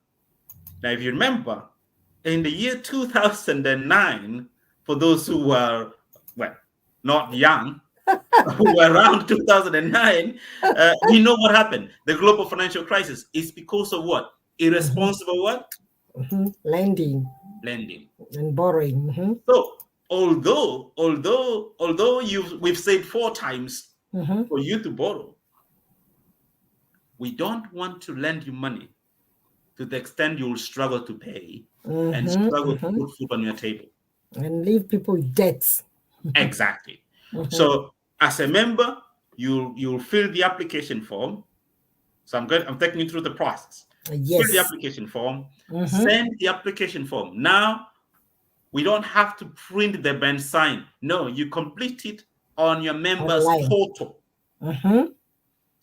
Now, if you remember, in the year 2009, for those who were, not young, who were around 2009, we know what happened. The global financial crisis is because of what? Irresponsible Lending and borrowing. So although we've said 4 times for you to borrow, we don't want to lend you money to the extent you will struggle to pay and struggle to put food on your table and leave people with debts. Exactly. So as a member, you'll fill the application form. So I'm taking you through the process. Fill the application form, send the application form. Now, we don't have to print the and sign. No, you complete it on your members portal. So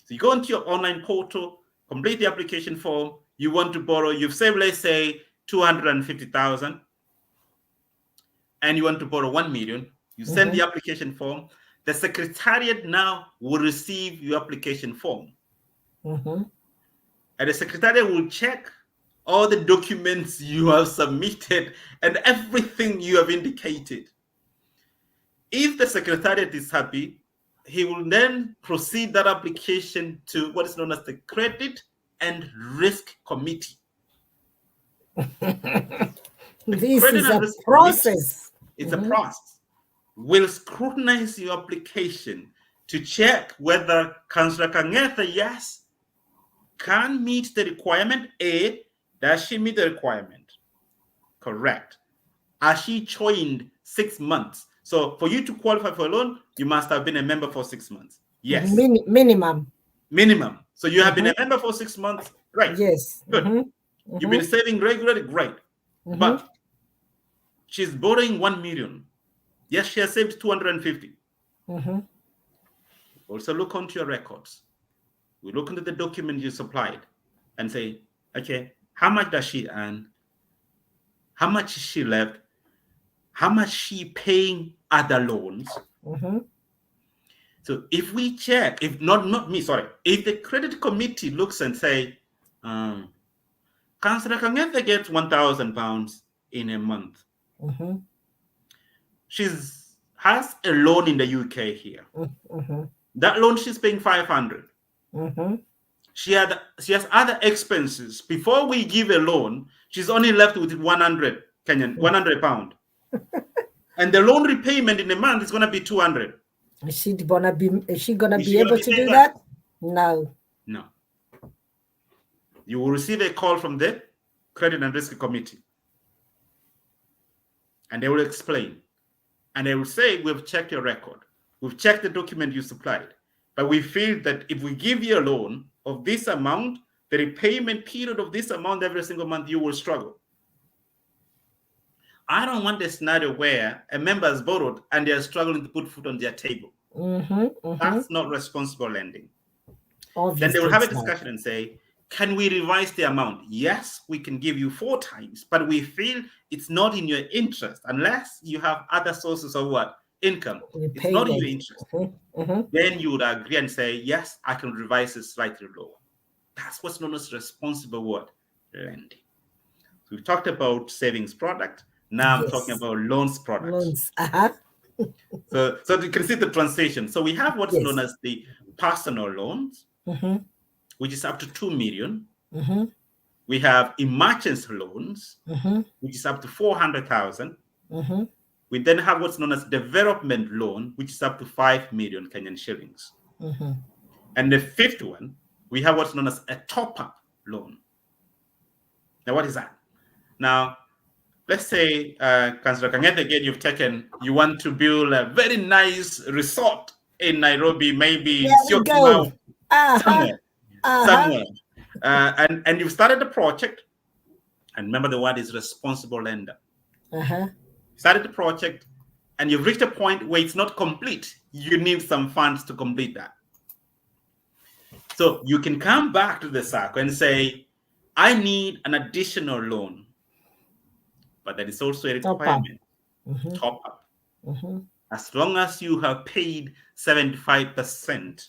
you go into your online portal, complete the application form. You want to borrow, you've saved, let's say, 250,000, and you want to borrow 1 million. You send the application form. The secretariat now will receive your application form. And the secretariat will check all the documents you have submitted and everything you have indicated. If the secretariat is happy, he will then proceed that application to what is known as the Credit and Risk Committee. This is a process. It's a process. Will scrutinize your application to check whether Councillor Kangetha, yes, can meet the requirement. A, does she meet the requirement? Correct. Has she joined 6 months? So for you to qualify for a loan, you must have been a member for 6 months. Yes. Minimum. So you have been a member for 6 months. Great. Yes. Good. You've been saving regularly. Great. But she's borrowing 1 million. Yes, she has saved 250. Also look onto your records. We look into the document you supplied and say, okay, how much does she earn? How much is she left? How much is she paying other loans? So if we check, if the credit committee looks and say, Councillor Kangetha gets £1,000 in a month. She has a loan in the UK here. That loan she's paying 500. She has other expenses. Before we give a loan, she's only left with 100 £100. And the loan repayment in a month is going to be 200. Is she gonna be able to do that? No. You will receive a call from the Credit and Risk Committee. And they will explain. And they will say, we've checked your record. We've checked the document you supplied. But we feel that if we give you a loan of this amount, the repayment period of this amount every single month, you will struggle. I don't want a scenario where a member has borrowed and they are struggling to put food on their table. That's not responsible lending. Obviously, then they will have a discussion and say, can we revise the amount? Yes, we can give you 4 times, but we feel it's not in your interest unless you have other sources of what? Income. It's not in your interest. Then you would agree and say, yes, I can revise it slightly lower. That's what's known as responsible what? Lending. So we've talked about savings product. Now I'm talking about loans product. Loans. So you can see the translation. So we have what's known as the personal loans, which is up to 2 million. We have emergency loans, which is up to 400,000. We then have what's known as development loan, which is up to 5 million Kenyan shillings. And the fifth one, we have what's known as a top-up loan. Now, what is that? Now, let's say, Councillor Kangetha, again, you want to build a very nice resort in Nairobi, maybe somewhere. And you've started the project. And remember, the word is responsible lender. Started the project, and you've reached a point where it's not complete. You need some funds to complete that. So you can come back to the SACCO and say, I need an additional loan. But that is also a requirement. Top up. As long as you have paid 75%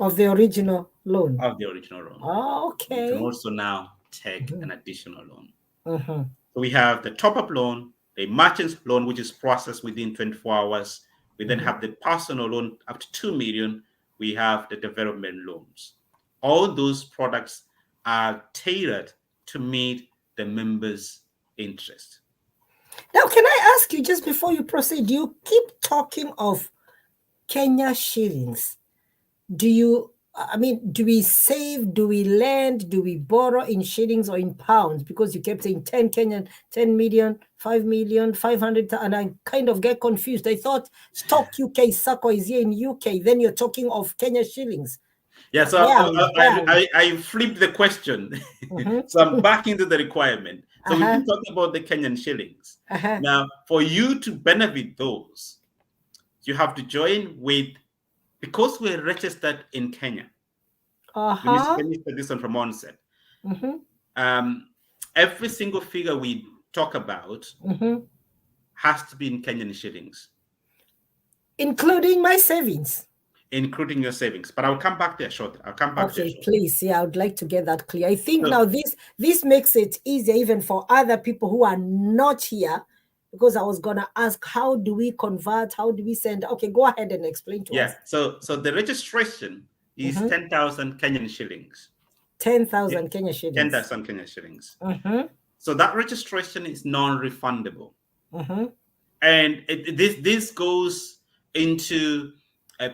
of the original loan. Oh, okay. You can also now take an additional loan. So we have the top-up loan, the merchant loan, which is processed within 24 hours. We then have the personal loan up to 2 million. We have the development loans. All those products are tailored to meet the members' interest. Now, can I ask you, just before you proceed, you keep talking of Kenya shillings. Do we save, do we lend, do we borrow in shillings or in pounds? Because you kept saying 10 million, 5 million, 500, and I kind of get confused. I thought Stock UK SACCO is here in UK. Then you're talking of Kenya shillings. Yeah, so I flipped the question. So I'm back into the requirement. So we've been talking about the Kenyan shillings. Now, for you to benefit those, you have to join with, because we're registered in Kenya. Let me say this one from onset. Every single figure we talk about has to be in Kenyan shillings. Including my savings. Including your savings. But I'll come back there shortly. Okay, please. Yeah, I would like to get that clear. I think now this makes it easier even for other people who are not here, because I was going to ask, how do we convert? How do we send? Okay, go ahead and explain to us. So the registration is 10,000 Kenyan shillings. 10,000 Kenya shillings. 10,000 Kenya shillings. So that registration is non-refundable. And this goes into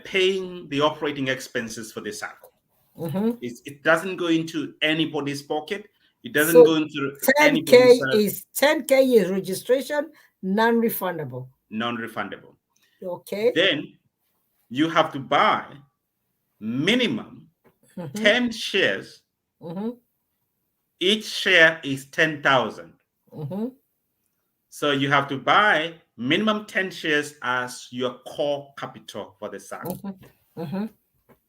paying the operating expenses for the SACCO. It doesn't go into anybody's pocket. It doesn't go into 10K 10K is registration, non-refundable. Non-refundable. Okay. Then you have to buy minimum 10 shares. Each share is 10,000. So you have to buy minimum 10 shares as your core capital for the SACCO.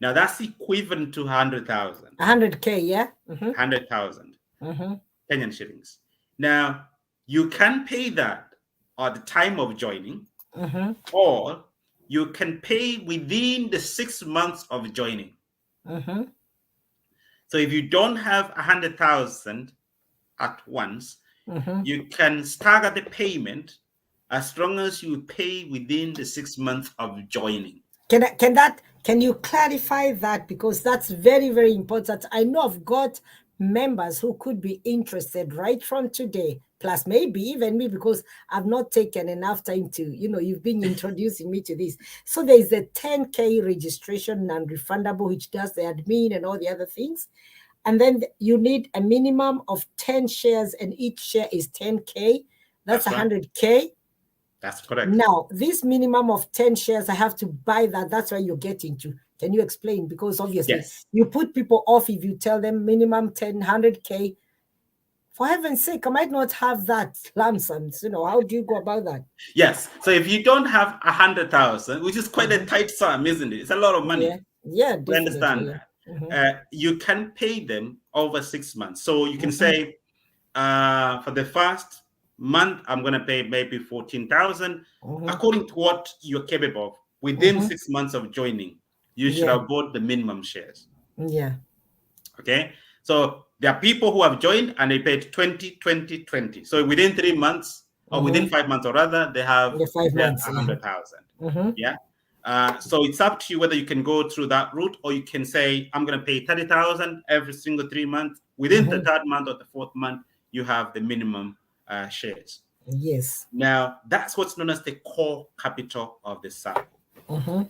Now that's equivalent to 100,000. 100K, yeah? 100,000 Kenyan shillings. Now you can pay that at the time of joining, or you can pay within the 6 months of joining. So if you don't have 100,000 at once, you can stagger the payment as long as you pay within the 6 months of joining. Can you clarify that? Because that's very, very important. I know I've got members who could be interested right from today, plus maybe even me, because I've not taken enough time to, you've been introducing me to this. So there's a 10K registration non-refundable, which does the admin and all the other things. And then you need a minimum of 10 shares, and each share is 10K. That's 100K. That's correct. Now, this minimum of 10 shares, I have to buy that. That's where you're getting to. Can you explain? Because obviously, you put people off if you tell them minimum 10, 100K. For heaven's sake, I might not have that lump sum. How do you go about that? Yes. So if you don't have 100,000, which is quite a tight sum, isn't it? It's a lot of money. Yeah, we understand that. You can pay them over 6 months. So you can say, for the first month, I'm going to pay maybe 14,000 according to what you're capable of. Within 6 months of joining, you should have bought the minimum shares. Okay. So there are people who have joined and they paid 20, 20, 20. So within 3 months, or within 5 months, or rather, they have 100,000. Yeah. So it's up to you whether you can go through that route, or you can say, I'm going to pay 30,000 every single 3 months. Within the third month or the fourth month, you have the minimum shares. Yes. Now, that's what's known as the core capital of the SACCO.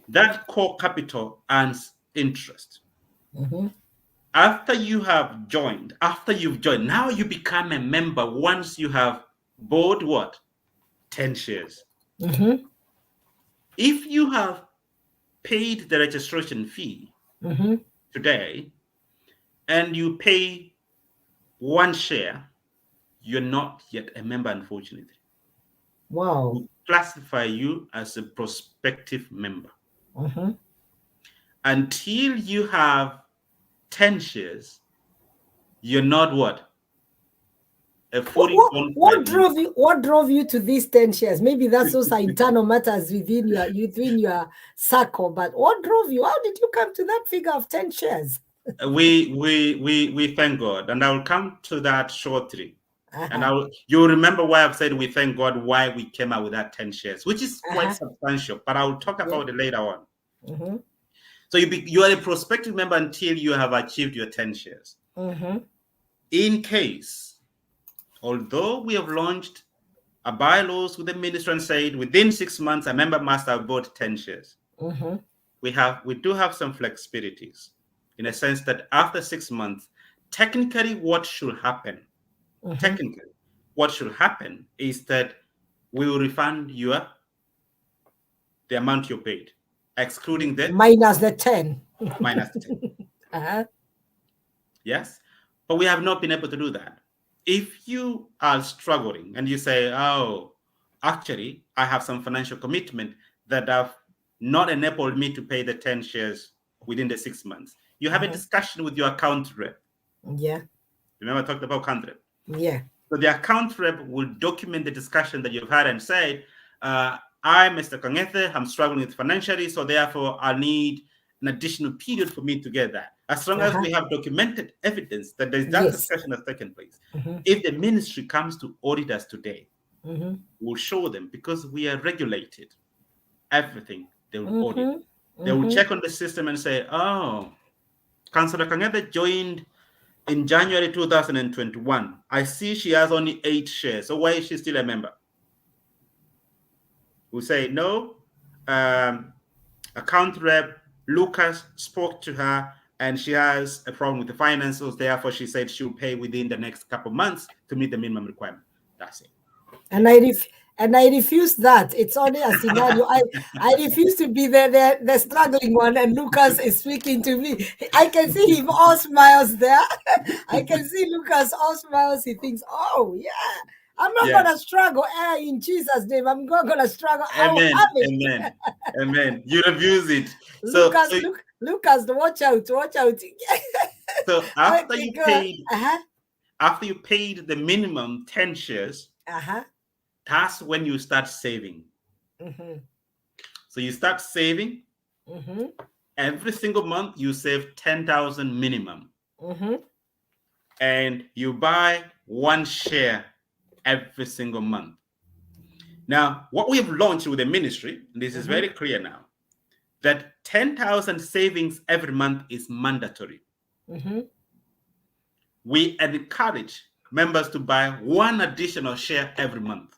That core capital earns interest. After you've joined, now you become a member once you have bought what? 10 shares. If you have paid the registration fee today and you pay 1 share, you're not yet a member, unfortunately. Wow. We classify you as a prospective member. Until you have 10 shares, you're not what? A fully what drove you to these 10 shares? Maybe that's also internal matters within your SACCO, but what drove you? How did you come to that figure of 10 shares? We thank God, and I will come to that shortly. And you'll remember why I've said we thank God, why we came out with that 10 shares, which is quite substantial, but I will talk about it later on. So you are a prospective member until you have achieved your 10 shares. In case, although we have launched a bylaws with the minister and said within 6 months a member must have bought 10 shares, we do have some flexibilities, in a sense that after 6 months, technically what should happen is that we will refund you the amount you paid, excluding the minus the 10. Minus the 10. Yes, but we have not been able to do that. If you are struggling and you say, oh, actually, I have some financial commitment that have not enabled me to pay the 10 shares within the 6 months, you have a discussion with your account rep. Remember I talked about account rep? So the account rep will document the discussion that you've had and say, I, Mr. Kongethe, I'm struggling with financially, so therefore I need an additional period for me to get that. As long as we have documented evidence that that discussion has taken place. If the ministry comes to audit us today We'll show them because we are regulated. Everything they will audit. They will check on the system and say, oh, Councillor Kangebe joined in January 2021. I see she has only 8 shares. So why is she still a member? We say, no, account rep Lucas spoke to her and she has a problem with the financials. Therefore, she said she'll pay within the next couple of months to meet the minimum requirement. That's it. And I refuse that. It's only a scenario. I refuse to be the struggling one, and Lucas is speaking to me. I can see him all smiles there. I can see Lucas all smiles. He thinks, oh, yeah, I'm not going to struggle. In Jesus' name, I'm not going to struggle. Amen. Amen. Amen. You refuse it. Lucas, watch out. Watch out. So after you paid, after you paid the minimum 10 shares, that's when you start saving. So you start saving. Every single month you save 10,000 minimum. And you buy 1 share every single month. Now, what we have launched with the ministry, and this is very clear now, that 10,000 savings every month is mandatory. We encourage members to buy 1 additional share every month.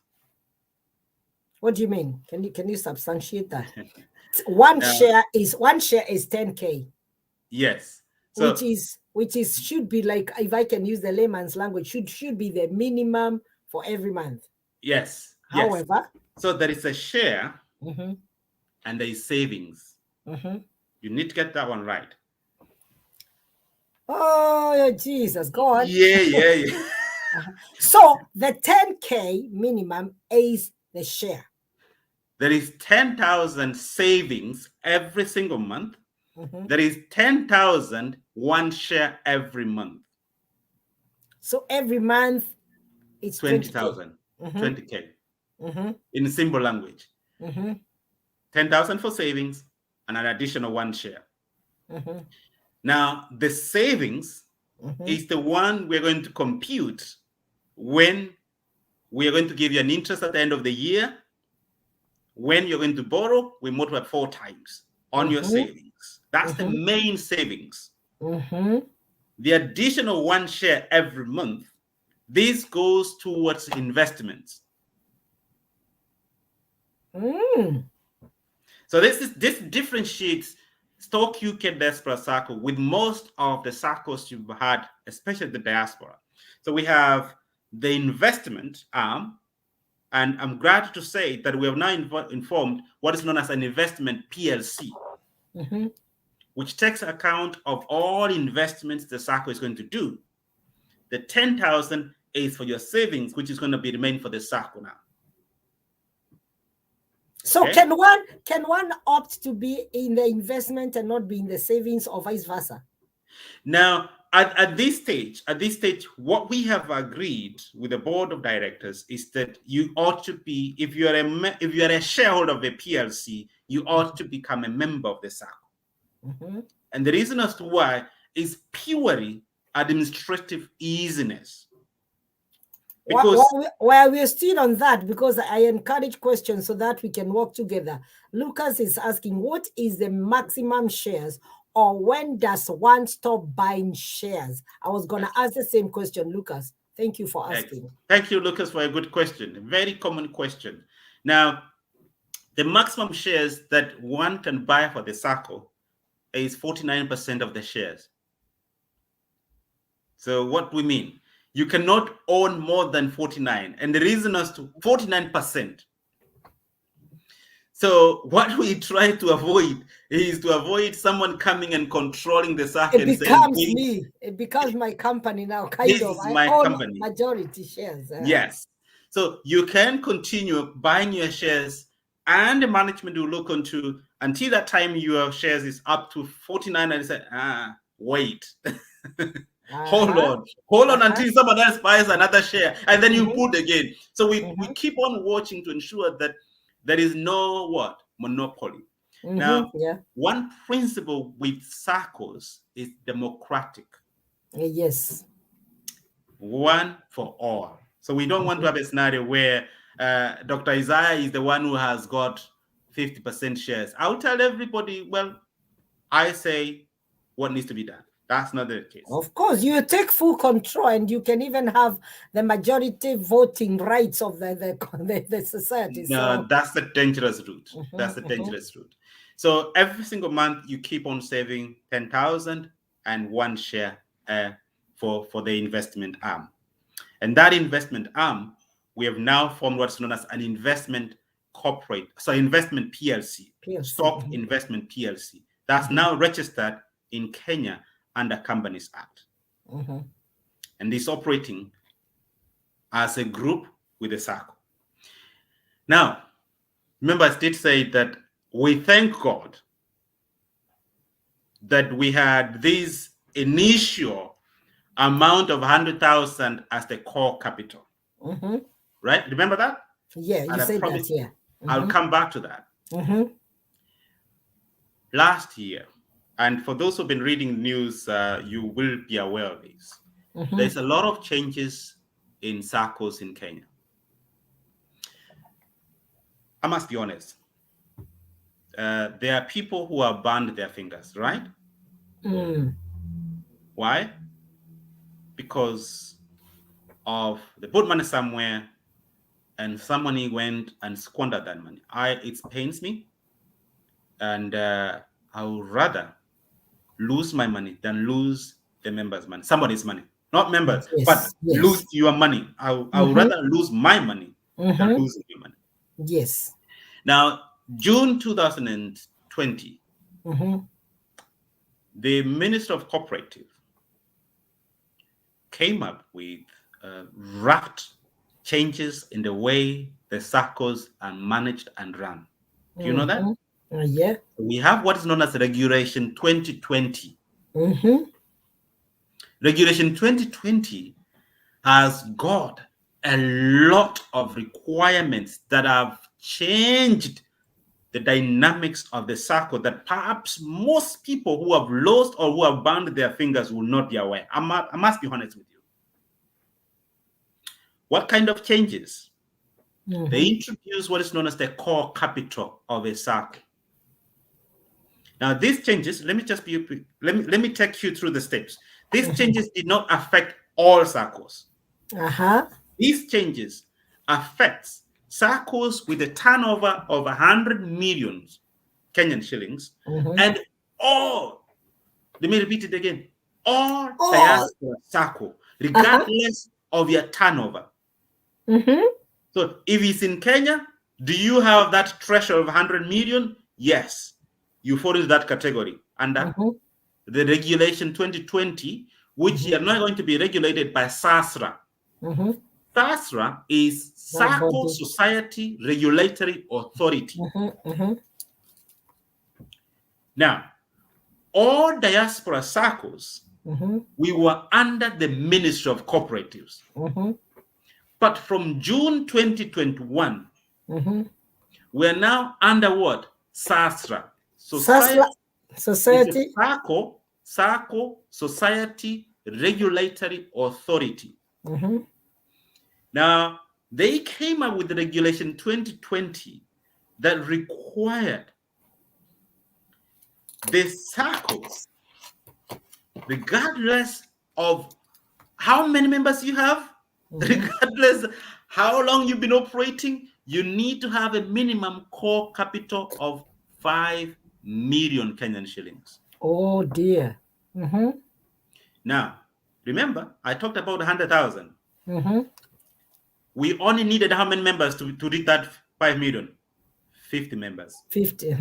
What do you mean? Can you substantiate that? One share is 10K. Yes. So, which is should be like, if I can use the layman's language, should be the minimum for every month. Yes. However, so there is a share and there is savings. You need to get that one right. Oh, Jesus, God. Yeah. So the 10K minimum is the share. There is 10,000 savings every single month. There is 10,000 1 share every month. So every month it's 20,000. 20K. In simple language. 10,000 for savings and an additional 1 share. Now, the savings is the one we're going to compute when we are going to give you an interest at the end of the year. When you're going to borrow, we multiply 4 times on your savings. That's the main savings. The additional 1 share every month, this goes towards investments. So this differentiates Stock UK Diaspora SACCO with most of the SACCOs you've had, especially the diaspora. So we have the investment arm, and I'm glad to say that we have now informed what is known as an investment PLC, which takes account of all investments the SACCO is going to do. The 10,000 is for your savings, which is going to be remain for the SACCO now. So can one opt to be in the investment and not be in the savings, or vice versa? Now, at this stage, what we have agreed with the board of directors is that you ought to be, if you are a shareholder of a PLC, you ought to become a member of the SACCO. And the reason as to why is purely administrative easiness. Because we're still on that, because I encourage questions so that we can work together. Lucas is asking, what is the maximum shares, or when does one stop buying shares? I was going to ask the same question, Lucas. Thank you for asking. Thank you, Lucas, for a good question. A very common question. Now, the maximum shares that one can buy for the SACCO is 49% of the shares. So what do we mean? You cannot own more than 49, and the reason is to 49%. So what we try to avoid is to avoid someone coming and controlling the SACCO. It becomes me. It becomes my company now. This is my company. Majority shares. Yes. So you can continue buying your shares, and the management will look into until that time your shares is up to 49, and say, wait. Hold on until someone else buys another share, and then you put again. So we keep on watching to ensure that there is no monopoly. Now, one principle with SACCOs is democratic. Yes. One for all. So we don't want to have a scenario where Dr. Isaiah is the one who has got 50% shares. I'll tell everybody, well, I say what needs to be done. That's not the case. Of course, you take full control, and you can even have the majority voting rights of the society. No, So that's the dangerous route. That's the dangerous route. So every single month, you keep on saving 10,000 and one share for the investment arm. And that investment arm, we have now formed what's known as an investment corporate, so investment PLC. Stock Investment PLC. That's now registered in Kenya under Companies Act. And is operating as a group with a SACCO. Now, remember, I did say that we thank God that we had this initial amount of 100,000 as the core capital. Right? Remember that? Yeah, you said that, yeah. I'll come back to that. Last year, and for those who've been reading news, you will be aware of this. There's a lot of changes in SACCOs in Kenya. I must be honest. There are people who have burned their fingers, right? Why? Because of they put money somewhere and somebody went and squandered that money. It pains me, and I would rather lose my money than lose the members' money, somebody's money, not members, but lose your money. I would rather lose my money than losing your money. Yes. Now, June 2020, the Minister of Cooperative came up with raft changes in the way the SACCOs are managed and run. Do you know that? Yeah. We have what is known as Regulation 2020. Regulation 2020 has got a lot of requirements that have changed the dynamics of the SACCO that perhaps most people who have lost or who have burned their fingers will not be aware. I must be honest with you. What kind of changes? They introduce what is known as the core capital of a SACCO. Now, these changes, let me take you through the steps. These changes did not affect all SACCOs. These changes affect SACCOs with a turnover of 100 million Kenyan shillings and all, let me repeat it again, all diaspora SACCO, regardless of your turnover. So if it's in Kenya, do you have that threshold of 100 million? Yes, you fall into that category under the Regulation 2020, which you are not going to be regulated by SASRA. SASRA is SACCO Society Regulatory Authority. Now, all diaspora SACCOs, we were under the Ministry of Cooperatives. But from June 2021, we are now under what? SASRA. Society. SACCO Society Regulatory Authority. Now, they came up with the Regulation 2020 that required the SACCOs, regardless of how many members you have, regardless how long you've been operating, you need to have a minimum core capital of 5 million Kenyan shillings. Oh dear. Now, remember, I talked about 100,000. We only needed how many members to reach that 5 million? 50 members. 50.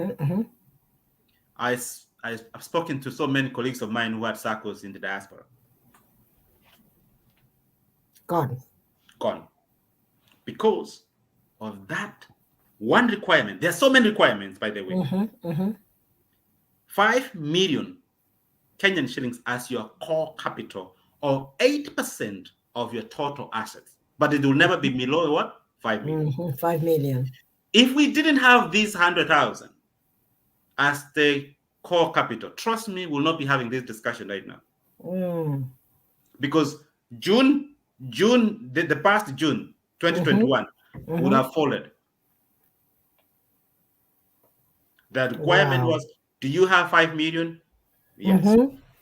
I've spoken to so many colleagues of mine who had SACCOs in the diaspora. Gone. Because of that one requirement. There are so many requirements, by the way. 5 million Kenyan shillings as your core capital, or 8% of your total assets. But it will never be below what? 5 million. 5 million. If we didn't have these 100,000 as the core capital, trust me, we'll not be having this discussion right now. Because the past June 2021, would have followed. The requirement was, do you have 5 million? Yes.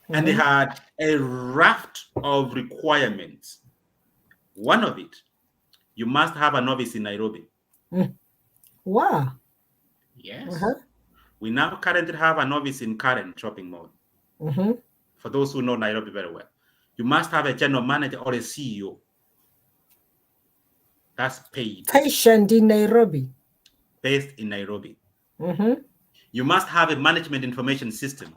And they had a raft of requirements. One of it, you must have an office in Nairobi. Wow. Yes. We now currently have an office in Karen Shopping Mall. For those who know Nairobi very well. You must have a general manager or a CEO. That's paid. Stationed in Nairobi. Based in Nairobi. You must have a management information system.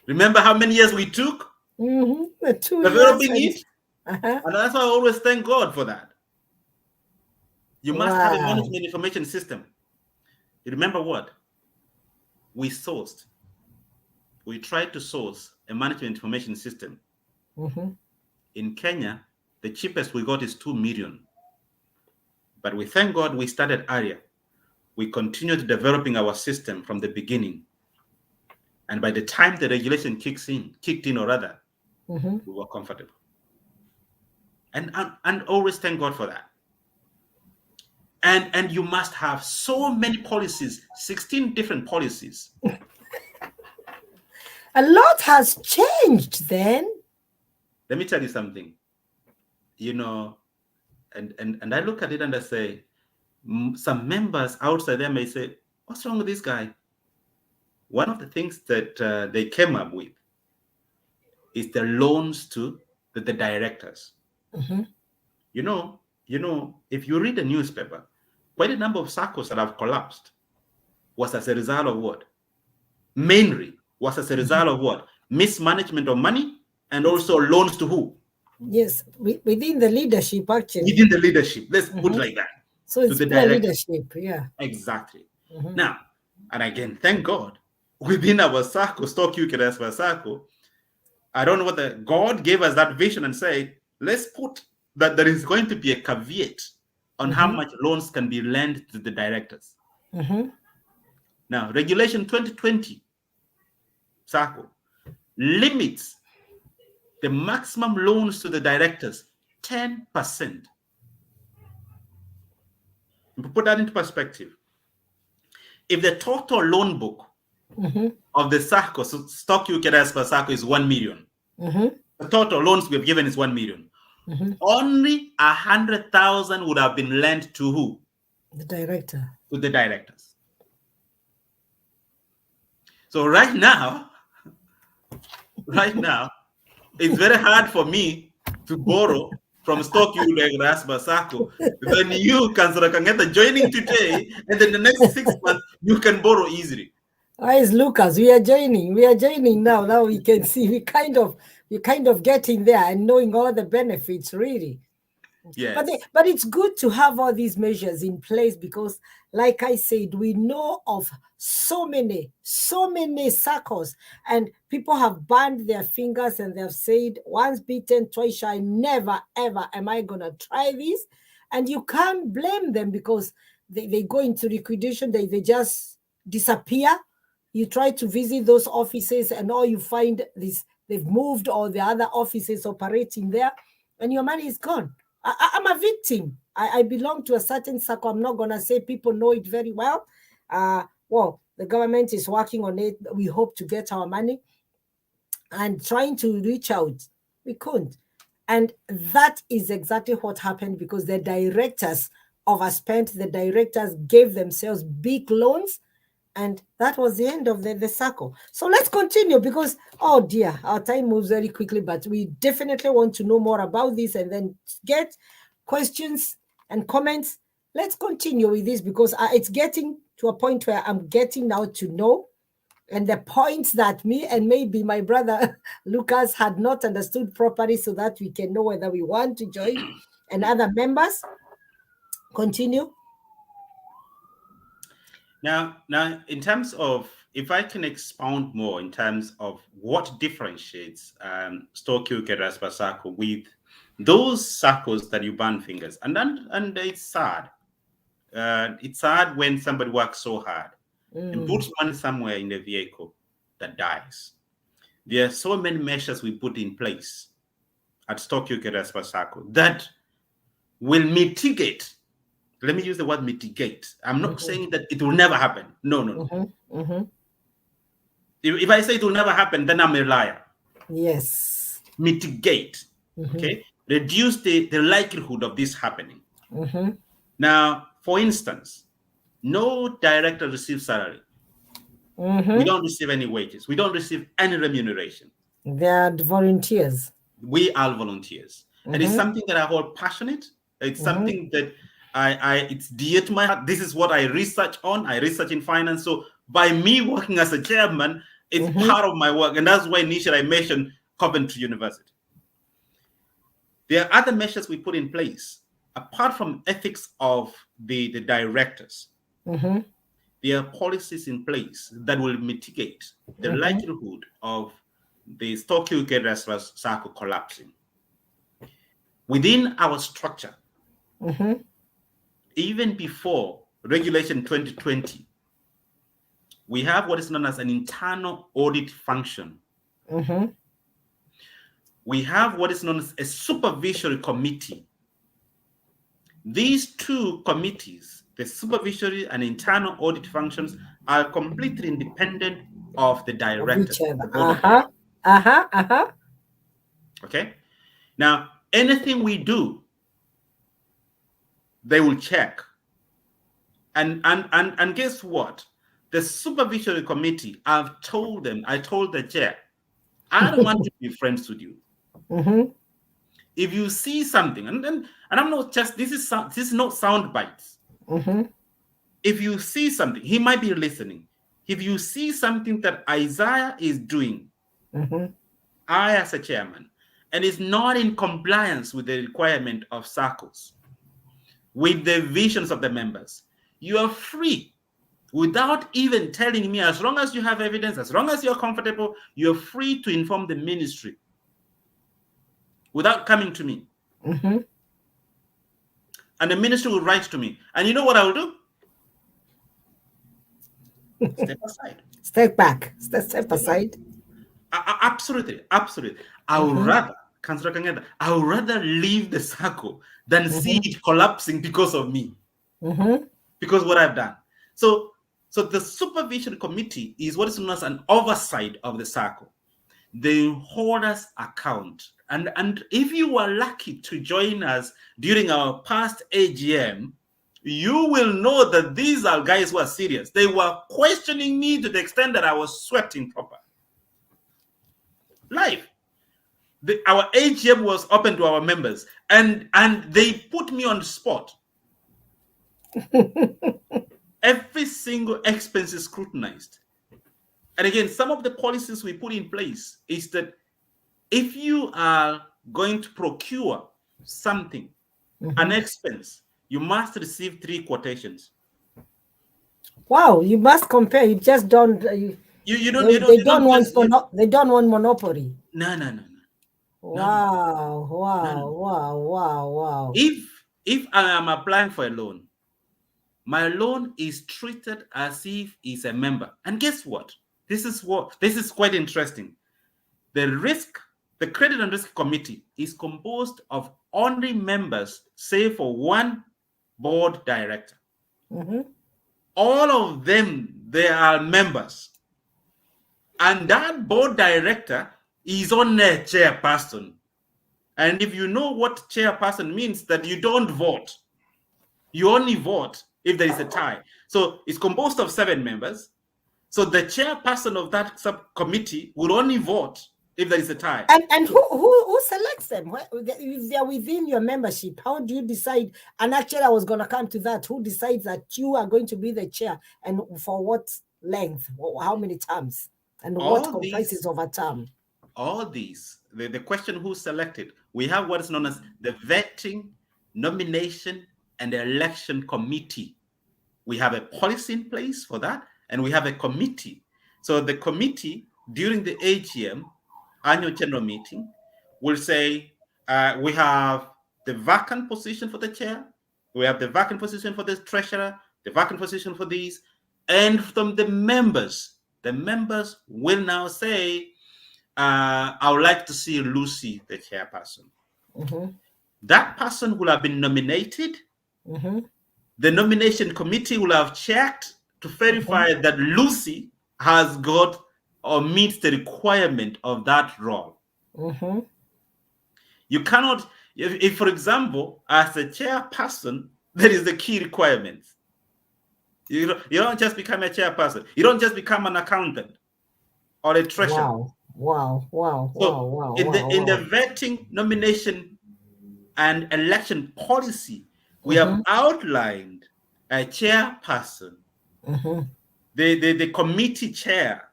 Remember how many years we took developing it? And that's why I always thank God for that. You must have a management information system. You remember what? We tried to source a management information system. In Kenya, the cheapest we got is 2 million. But we thank God we started earlier. We continued developing our system from the beginning. And by the time the regulation kicked in, we were comfortable. And always thank God for that. And you must have so many policies, 16 different policies. A lot has changed then. Let me tell you something. And I look at it and I say, some members outside there may say, what's wrong with this guy? One of the things that they came up with is the loans to the directors. You know, if you read the newspaper, quite a number of SACCOs that have collapsed was as a result of what? Mainly was as a result of what? Mismanagement of money and also loans to who? Yes, within the leadership, actually. Within the leadership. Let's put it like that. So it's the leadership, yeah. Exactly. Now, and again, thank God, within our SACCO, Stock UK SACCO, I don't know whether God gave us that vision and say, let's put that there is going to be a caveat on how much loans can be lent to the directors. Now, Regulation 2020 SACCO limits the maximum loans to the directors 10%. Put that into perspective. If the total loan book of the SACCO, so Stock UK SACCO is 1 million. The total loans we've given is 1 million. Only 100,000 would have been lent to who? The director. To the directors. So right now, it's very hard for me to borrow from Stock UK SACCO. Then you, Councillor Kangeta, joining today, and then the next 6 months, you can borrow easily. Where's Lucas? We are joining now. Now we can see we're kind of getting there and knowing all the benefits, really. Yes. But it's good to have all these measures in place because, like I said, we know of so many SACCOs, and people have burned their fingers and they've said, once bitten, twice shy, never, ever am I going to try this. And you can't blame them because they go into liquidation, they just disappear. You try to visit those offices and all you find is they've moved or the other offices operating there and your money is gone. I'm a victim. I belong to a certain SACCO. I'm not going to say people know it very well. Well, the government is working on it. We hope to get our money and trying to reach out. We couldn't. And that is exactly what happened because the directors overspent. The directors gave themselves big loans. And that was the end of the SACCO. So let's continue because, oh dear, our time moves very quickly, but we definitely want to know more about this and then get questions and comments. Let's continue with this because it's getting to a point where I'm getting now to know. And the points that me and maybe my brother Lucas had not understood properly so that we can know whether we want to join and other members. Continue. Now, in terms of, if I can expound more in terms of what differentiates Stock UK SACCO with those SACCOs that you burn fingers, and it's sad. It's sad when somebody works so hard and puts money somewhere in the vehicle that dies. There are so many measures we put in place at Stock UK SACCO that will mitigate. Let me use the word mitigate. I'm not saying that it will never happen. No. If I say it will never happen, then I'm a liar. Yes. Mitigate. Okay. Reduce the likelihood of this happening. Now, for instance, no director receives salary. We don't receive any wages. We don't receive any remuneration. They are volunteers. We are volunteers. And it's something that I hold passionate. It's something that it's dear to my heart. This is what I research on. I research in finance. So by me working as a chairman, it's part of my work. And that's why initially I mentioned Coventry University. There are other measures we put in place, apart from ethics of the directors. There are policies in place that will mitigate the likelihood of the Tokyo SACCO collapsing. Within our structure, even before Regulation 2020, we have what is known as an internal audit function. We have what is known as a supervisory committee. These two committees, the supervisory and internal audit functions, are completely independent of the director. Okay. Now, anything we do, they will check. And guess what? The supervisory committee, I told the chair, I don't want to be friends with you. If you see something, and I'm not just, this is not sound bites. If you see something, he might be listening. If you see something that Isaiah is doing, I as a chairman, and is not in compliance with the requirement of SACCOs, with the visions of the members, you are free, without even telling me, as long as you have evidence, as long as you're comfortable, you're free to inform the ministry without coming to me. And the ministry will write to me. And you know what I will do? Step aside. Step back. Step aside. Absolutely. I would rather, Councillor Kangeda, I would rather leave the SACCO than see it collapsing because of me. Because what I've done. So the supervision committee is what is known as an oversight of the SACCO. They hold us account. And if you were lucky to join us during our past AGM, you will know that these are guys who are serious. They were questioning me to the extent that I was sweating proper. Live. Our AGM was open to our members, and they put me on the spot. Every single expense is scrutinized. And again, some of the policies we put in place is that if you are going to procure something, an expense, you must receive 3 quotations. Wow, you must compare. You just don't. They don't want monopoly. No. Wow. If I am applying for a loan, my loan is treated as if it's a member. And guess what? This is quite interesting. The Credit and Risk Committee is composed of only members, save for one board director. All of them, they are members. And that board director is on a chairperson. And if you know what chairperson means, that you don't vote. You only vote if there is a tie. So it's composed of 7 members. So the chairperson of that subcommittee will only vote if there is a tie. And who selects them? If they're within your membership, how do you decide? And actually, I was going to come to that. Who decides that you are going to be the chair, and for what length? How many terms? And what comprises of a term? All these, the question who selected, we have what is known as the vetting, nomination, and election committee. We have a policy in place for that, and we have a committee. So the committee, during the AGM, annual general meeting, will say, we have the vacant position for the chair, we have the vacant position for the treasurer, the vacant position for these, and from the members will now say, I would like to see Lucy, the chairperson. that person will have been nominated. The nomination committee will have checked to verify that Lucy has got or meets the requirement of that role. You cannot, if for example, as a chairperson, there is the key requirements. You don't just become a chairperson. You don't just become an accountant or a treasurer. Wow. In the vetting, nomination, and election policy, we have outlined a chairperson, the committee chair,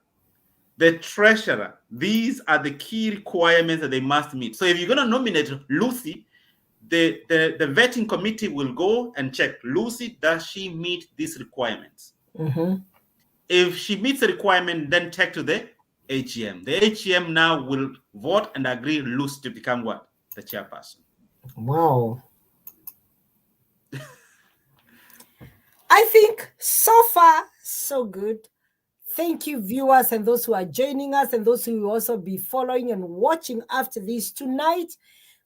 the treasurer. These are the key requirements that they must meet. So if you're going to nominate Lucy, the vetting committee will go and check, Lucy, does she meet these requirements? If she meets the requirement, then take to the AGM. The AGM now will vote and agree Lucy to become what? The chairperson. Wow. I think so far, so good. Thank you, viewers, and those who are joining us, and those who will also be following and watching after this. Tonight,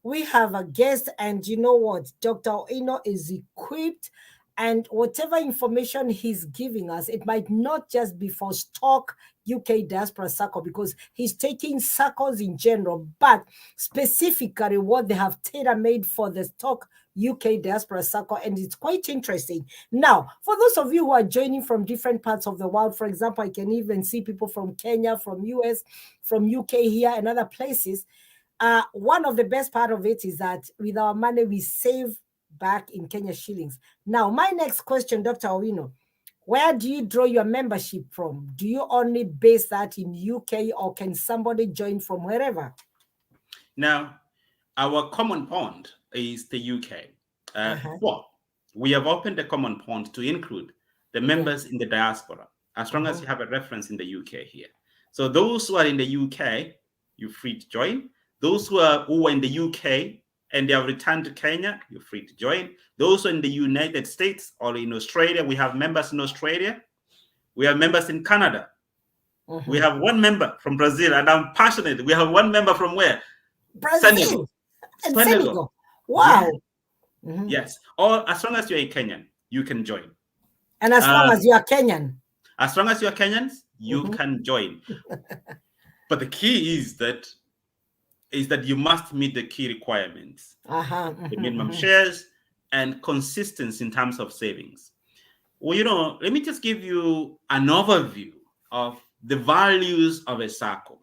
we have a guest, and you know what? Dr. Oino is equipped, and whatever information he's giving us, it might not just be for stock UK Diaspora SACCO, because he's taking SACCOs in general, but specifically what they have tailor-made for the stock UK Diaspora SACCO, and it's quite interesting. Now, for those of you who are joining from different parts of the world, for example, I can even see people from Kenya, from US, from UK here, and other places. One of the best part of it is that with our money, we save back in Kenya shillings. Now, my next question, Dr. Owino, where do you draw your membership from? Do you only base that in UK, or can somebody join from wherever? Now, our common pond is the UK. Well, we have opened the common pond to include the members in the diaspora, as long as you have a reference in the UK here. So those who are in the UK, you're free to join. Those who are in the UK and they have returned to Kenya, you're free to join. Those who are in the United States or in Australia, we have members in Australia. We have members in Canada. We have one member from Brazil, and I'm passionate. We have one member from where? Brazil. Senegal. Wow. Yeah. Yes. Or as long as you're a Kenyan, you can join. And as long as you are Kenyan? As long as you're Kenyans, you can join. But the key is that you must meet the key requirements. The minimum shares and consistency in terms of savings. Well, let me just give you an overview of the values of a SACCO.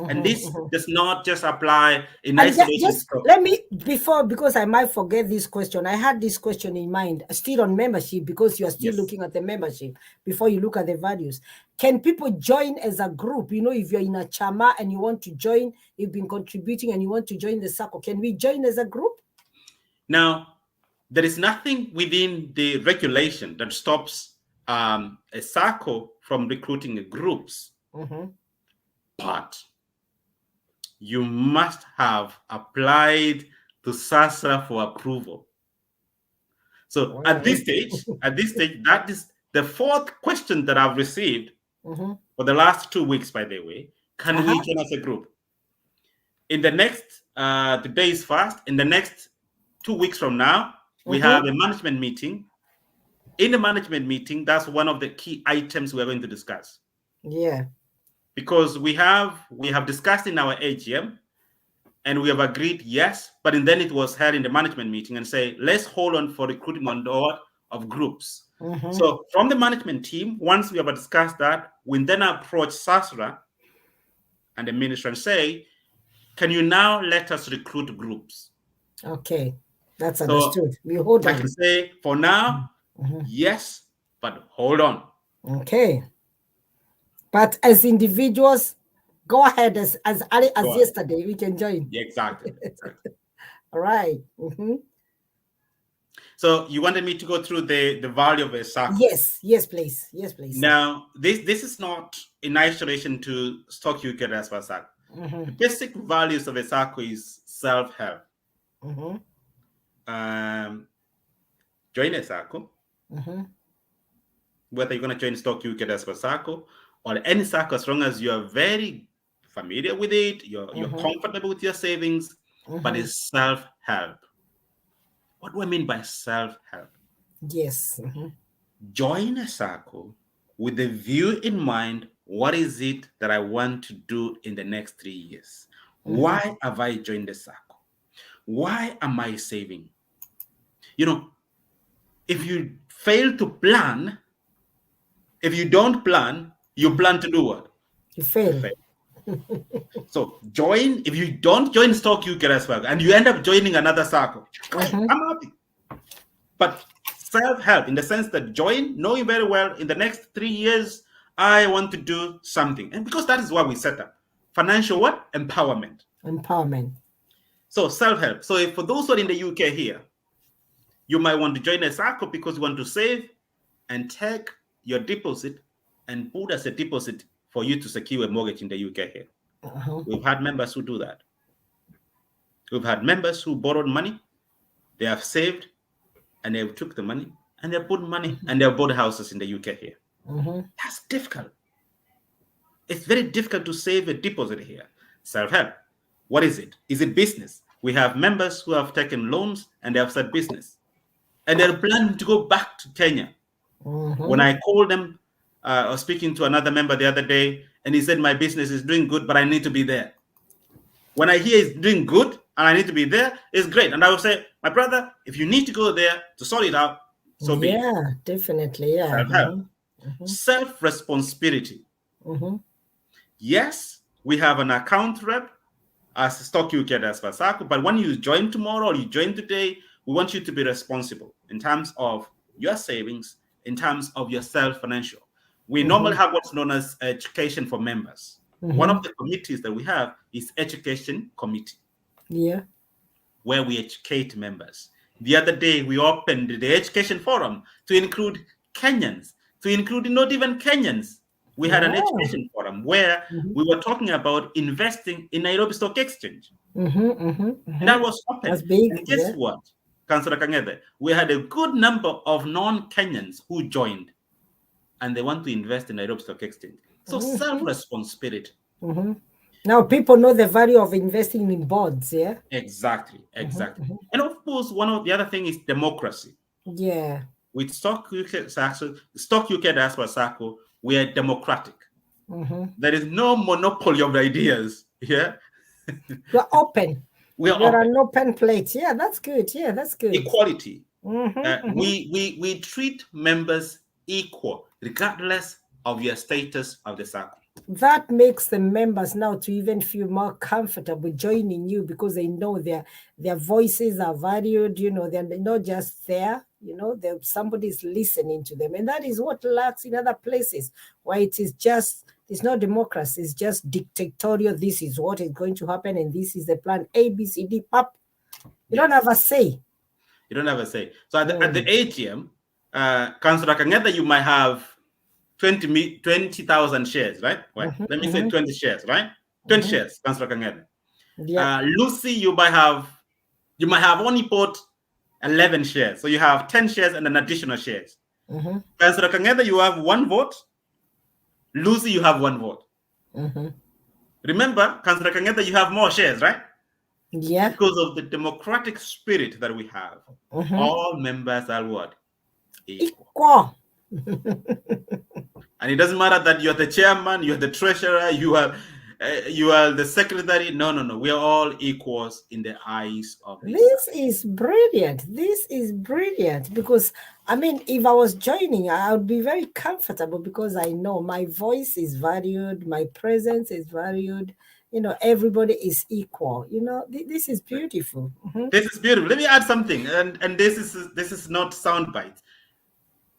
And this does not just apply in isolation. Let me, because I might forget this question. I had this question in mind, still on membership, because you are still looking at the membership before you look at the values. Can people join as a group? If you're in a chama and you want to join, you've been contributing and you want to join the SACCO, can we join as a group? Now, there is nothing within the regulation that stops a SACCO from recruiting groups. But you must have applied to SASRA for approval. So at this stage, that is the fourth question that I've received for the last 2 weeks, by the way. Can we join as a group? In the next, the day is fast. In the next 2 weeks from now, we have a management meeting. In the management meeting, that's one of the key items we're going to discuss. Yeah. Because we have discussed in our AGM and we have agreed, yes, but then it was held in the management meeting and say, let's hold on for recruiting on board of groups. So from the management team, once we have discussed that, we then approach SASRA and the minister and say, can you now let us recruit groups? Okay, that's understood. We hold on. I can say for now, yes, but hold on. Okay. But as individuals, go ahead as early as yesterday, we can join. Yeah, exactly. All right. So you wanted me to go through the value of a SACCO? Yes, please. Now, this is not in isolation to Stock UK Diaspora SACCO. The basic values of a SACCO is self-help. Join a SACCO. Whether you're going to join Stock UK Diaspora SACCO or any SACCO, as long as you are very familiar with it, you're comfortable with your savings, but it's self-help. What do I mean by self-help? Yes. Join a SACCO with the view in mind, what is it that I want to do in the next 3 years? Why have I joined the SACCO? Why am I saving? If you fail to plan, if you don't plan, you plan to do what? You To fail. fail. So if you don't join Stock UK as well, and you end up joining another SACCO, I'm happy. But self-help in the sense that join, knowing very well in the next 3 years, I want to do something. And because that is what we set up. Financial what? Empowerment. So self-help. So if for those who are in the UK here, you might want to join a SACCO because you want to save and take your deposit and put as a deposit for you to secure a mortgage in the UK here. We've had members who do that. We've had members who borrowed money, they have saved, and they took the money and they put money and they bought houses in the UK here. That's difficult. It's very difficult to save a deposit here. Self-help. What is it? Is it business? We have members who have taken loans and they have started business. And they're planning to go back to Kenya. When I called them, I was speaking to another member the other day, and he said, my business is doing good, but I need to be there. When I hear it's doing good and I need to be there, it's great. And I will say, my brother, if you need to go there to sort it out, so be it. Yeah, definitely. Yeah. Self-help. Self-responsibility. Yes, we have an account rep as Stock UK as SACCO, but when you join tomorrow or you join today, we want you to be responsible in terms of your savings, in terms of your self-financial. We normally have what's known as education for members. One of the committees that we have is education committee. Yeah. Where we educate members. The other day, we opened the education forum to include Kenyans, to include not even Kenyans. We had an education forum where we were talking about investing in Nairobi Stock Exchange. And that was open. That's big. And guess what, Councillor Kangede? We had a good number of non-Kenyans who joined, and they want to invest in Nairobi Stock Exchange. So self-responsibility. Now people know the value of investing in bonds, yeah? Exactly. And of course, one of the other thing is democracy. Yeah. With Stock UK Diaspora SACCO, we are democratic. There is no monopoly of ideas. Yeah. We're open. We're an open plate. Yeah, that's good. Yeah, that's good. Equality. We treat members equal, regardless of your status of the SACCO. That makes the members now to even feel more comfortable joining you because they know their voices are valued. They're not just there. Somebody's listening to them, and that is what lacks in other places where it's not democracy. It's just dictatorial. This is what is going to happen, and this is the plan. A, B, C, D. Pop. You don't have a say. You don't have a say. So at the AGM, Councillor Kangeda, you might have 20,000 shares, right? Let me say 20 shares, right? 20 shares, Councillor Kangeda. Yeah. Lucy, you might have only bought 11 shares. So you have 10 shares and an additional shares. Councillor Kangeda, you have 1 vote. Lucy, you have 1 vote. Remember, Councillor Kangeda, you have more shares, right? Yeah. Because of the democratic spirit that we have. All members are what? Equal. And it doesn't matter that you're the chairman, you're the treasurer, you are the secretary. No. We are all equals in the eyes of this is brilliant. This is brilliant because, if I was joining, I would be very comfortable because I know my voice is valued, my presence is valued. Everybody is equal. This is beautiful. This is beautiful. Let me add something, and this is not soundbite.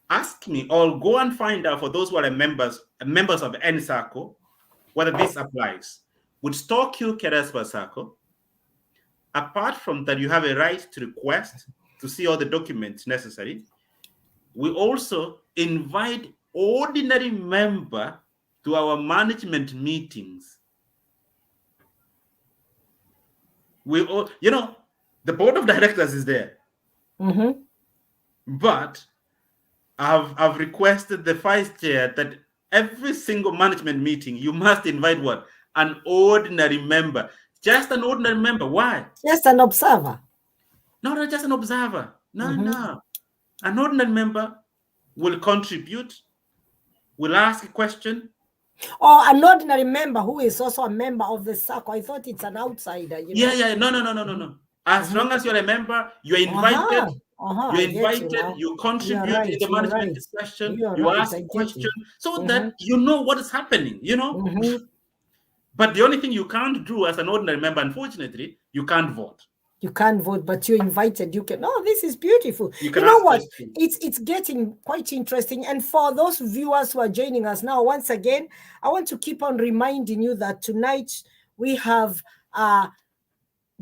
Ask me or go and find out for those who are members of SACCO whether this applies. With Stock UK Diaspora SACCO, apart from that, you have a right to request to see all the documents necessary. We also invite ordinary member to our management meetings. The board of directors is there, but I've requested the vice chair that every single management meeting you must invite what? An ordinary member. Just an ordinary member. Why? Just an observer. not just an observer. No. An ordinary member will contribute, will ask a question. Or an ordinary member who is also a member of the SACCO. I thought it's an outsider, you know. Yeah. No. As long as you're a member, you're invited. You're I get you invited, now. you You're contribute right. in the You're management right. discussion, You're you right. ask I a get question you. so that you know what is happening, you know. But the only thing you can't do as an ordinary member, unfortunately, you can't vote. You can't vote, but you're invited. You can. Oh, this is beautiful. You can know ask what? questions. It's getting quite interesting. And for those viewers who are joining us now, once again, I want to keep on reminding you that tonight we have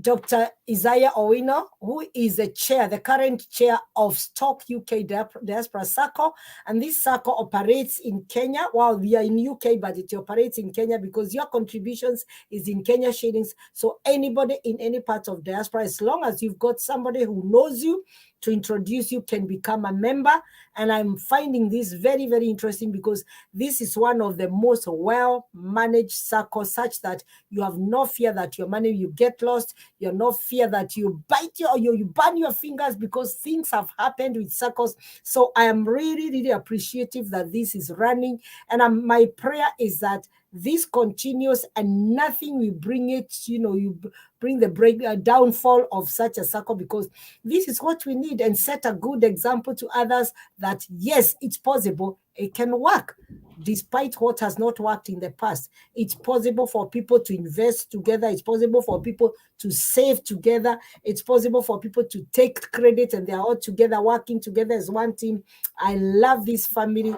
Dr. Isaiah Owino, who is the current chair of Stock UK Diaspora SACCO. And this SACCO operates in Kenya. Well, we are in UK, but it operates in Kenya because your contributions is in Kenya shillings. So anybody in any part of diaspora, as long as you've got somebody who knows you to introduce you, can become a member. And I'm finding this very, very interesting because this is one of the most well-managed SACCO, such that you have no fear that your money you get lost. You have no fear that you bite you burn your fingers because things have happened with SACCOs. So I am really, really appreciative that this is running. And my prayer is that this continues and nothing will bring it, you bring the downfall of such a SACCO, because this is what we need, and set a good example to others that yes, it's possible, it can work. Despite what has not worked in the past, it's possible for people to invest together. It's possible for people to save together. It's possible for people to take credit, and they're all together, working together as one team. I love this family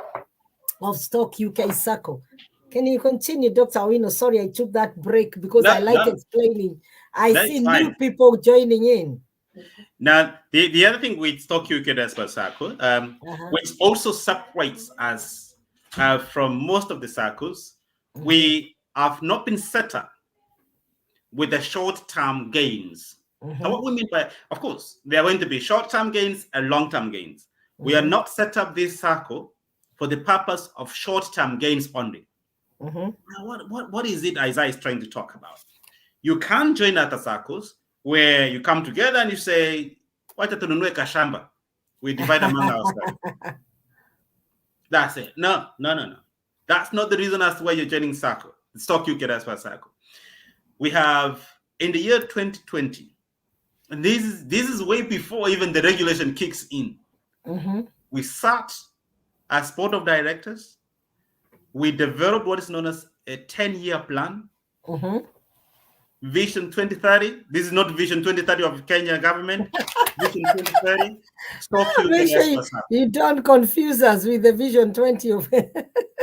of Stock UK SACCO. Can you continue, Dr. Owino? Sorry, I took that break because I like explaining. I see new people joining in. Now, the other thing with Stock UK Diaspora SACCO, which also separates us from most of the SACCOs, we have not been set up with the short-term gains. And what we mean by, of course, there are going to be short-term gains and long-term gains. We are not set up this SACCO for the purpose of short-term gains only. Now, what is it Isaiah is trying to talk about? You can join other SACCOs where you come together and you say, wacha tununue kashamba. We divide among ourselves. That's it. No. That's not the reason as to why you're joining SACCO, the Stock UK Diaspora SACCO. We have, in the year 2020, and this is way before even the regulation kicks in. We sat as board of directors. We developed what is known as a 10-year plan. Vision 2030. This is not Vision 2030 of Kenya government. Vision 2030. Make sure you don't confuse us with the Vision 20 of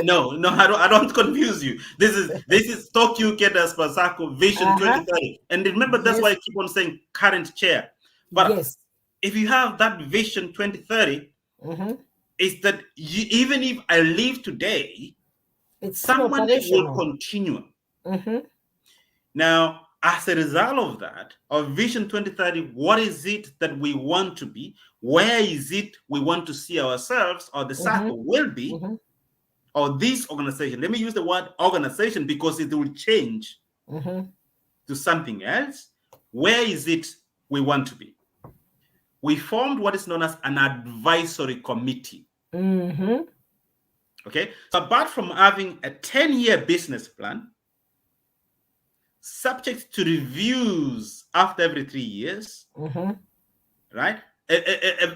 No, I don't confuse you. This is Stock UK Diaspora SACCO Vision 2030. And remember, that's why I keep on saying current chair. But if you have that Vision 2030, is that even if I leave today, someone will continue. Now, as a result of that, of Vision 2030, what is it that we want to be? Where is it we want to see ourselves, or the SACCO will be, or this organization? Let me use the word organization because it will change to something else. Where is it we want to be? We formed what is known as an advisory committee. Okay, so apart from having a 10-year business plan, subject to reviews after every 3 years, right?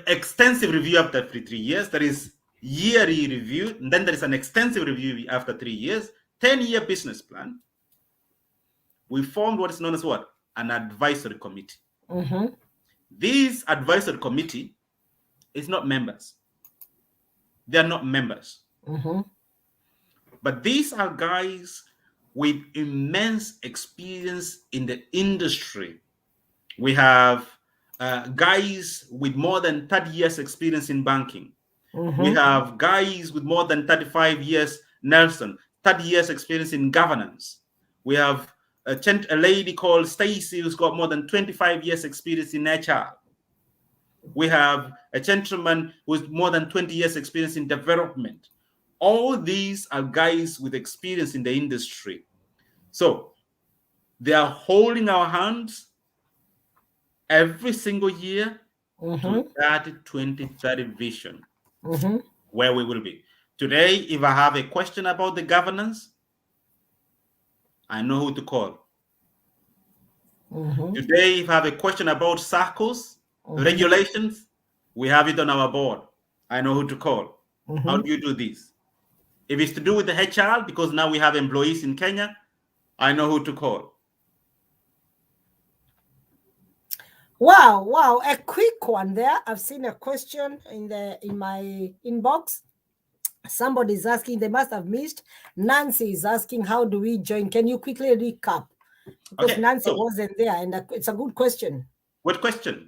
Extensive review after every 3 years. There is yearly review, and then there is an extensive review after 3 years. 10-year business plan. We formed what is known as what? An advisory committee. This advisory committee is not members. They are not members. But these are guys with immense experience in the industry. We have guys with more than 30 years experience in banking. We have guys with more than 35 years, Nelson, 30 years experience in governance. We have a lady called Stacy who's got more than 25 years experience in HR. We have a gentleman with more than 20 years experience in development. All these are guys with experience in the industry. So they are holding our hands every single year to that 2030 vision, where we will be. Today, if I have a question about the governance, I know who to call. Today, if I have a question about SACCOs, regulations, we have it on our board. I know who to call. How do you do this? If it's to do with the HR, because now we have employees in Kenya, I know who to call. Wow, a quick one there. I've seen a question in my inbox. Somebody's asking, they must have missed. Nancy is asking, how do we join? Can you quickly recap? Because Okay, Nancy wasn't there, and it's a good question. Good question.